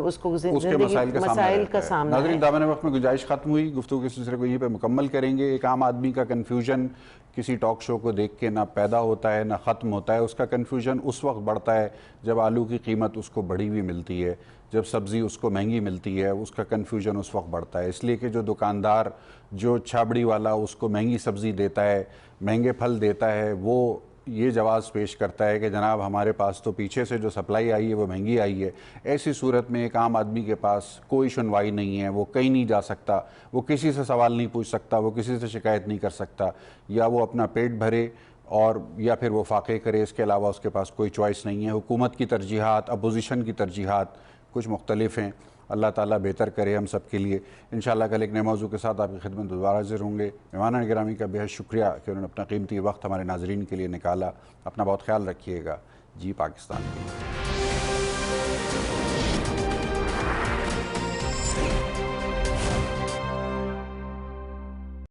उसको मसाइल का सामना है। नाज़रीन, दामन वक्त में गुंजाइश खत्म हुई, गुफ्तगू के सिलसिले को यहीं पे मुकम्मल करेंगे। एक आम आदमी का कन्फ्यूजन किसी टॉक शो को देख के ना पैदा होता है ना ख़त्म होता है। उसका कन्फ्यूजन उस वक्त बढ़ता है जब आलू की कीमत उसको बढ़ी हुई मिलती है, जब सब्ज़ी उसको महंगी मिलती है, उसका कन्फ्यूजन उस वक्त बढ़ता है। इसलिए कि जो दुकानदार, जो छाबड़ी वाला उसको महंगी सब्ज़ी देता है, महंगे फल देता है, वो ये जवाब पेश करता है कि जनाब हमारे पास तो पीछे से जो सप्लाई आई है वो महंगी आई है। ऐसी सूरत में एक आम आदमी के पास कोई सुनवाई नहीं है, वो कहीं नहीं जा सकता, वो किसी से सवाल नहीं पूछ सकता, वो किसी से शिकायत नहीं कर सकता, या वो अपना पेट भरे और या फिर वो फाके करे। इसके अलावा उसके पास कोई चॉइस नहीं है। हुकूमत की तरजीहात, अपोजिशन की तरजीहात कुछ मुख्तलिफ हैं। अल्लाह ताला बेहतर करे हम सब के लिए। इंशाअल्लाह कल एक नए मौजू के साथ आपकी खिदमत दोबारा हाज़िर होंगे। मेहमान गिरामी का बेहद शुक्रिया कि उन्होंने अपना कीमती वक्त हमारे नाजरीन के लिए निकाला। अपना बहुत ख्याल रखिएगा। जी पाकिस्तान।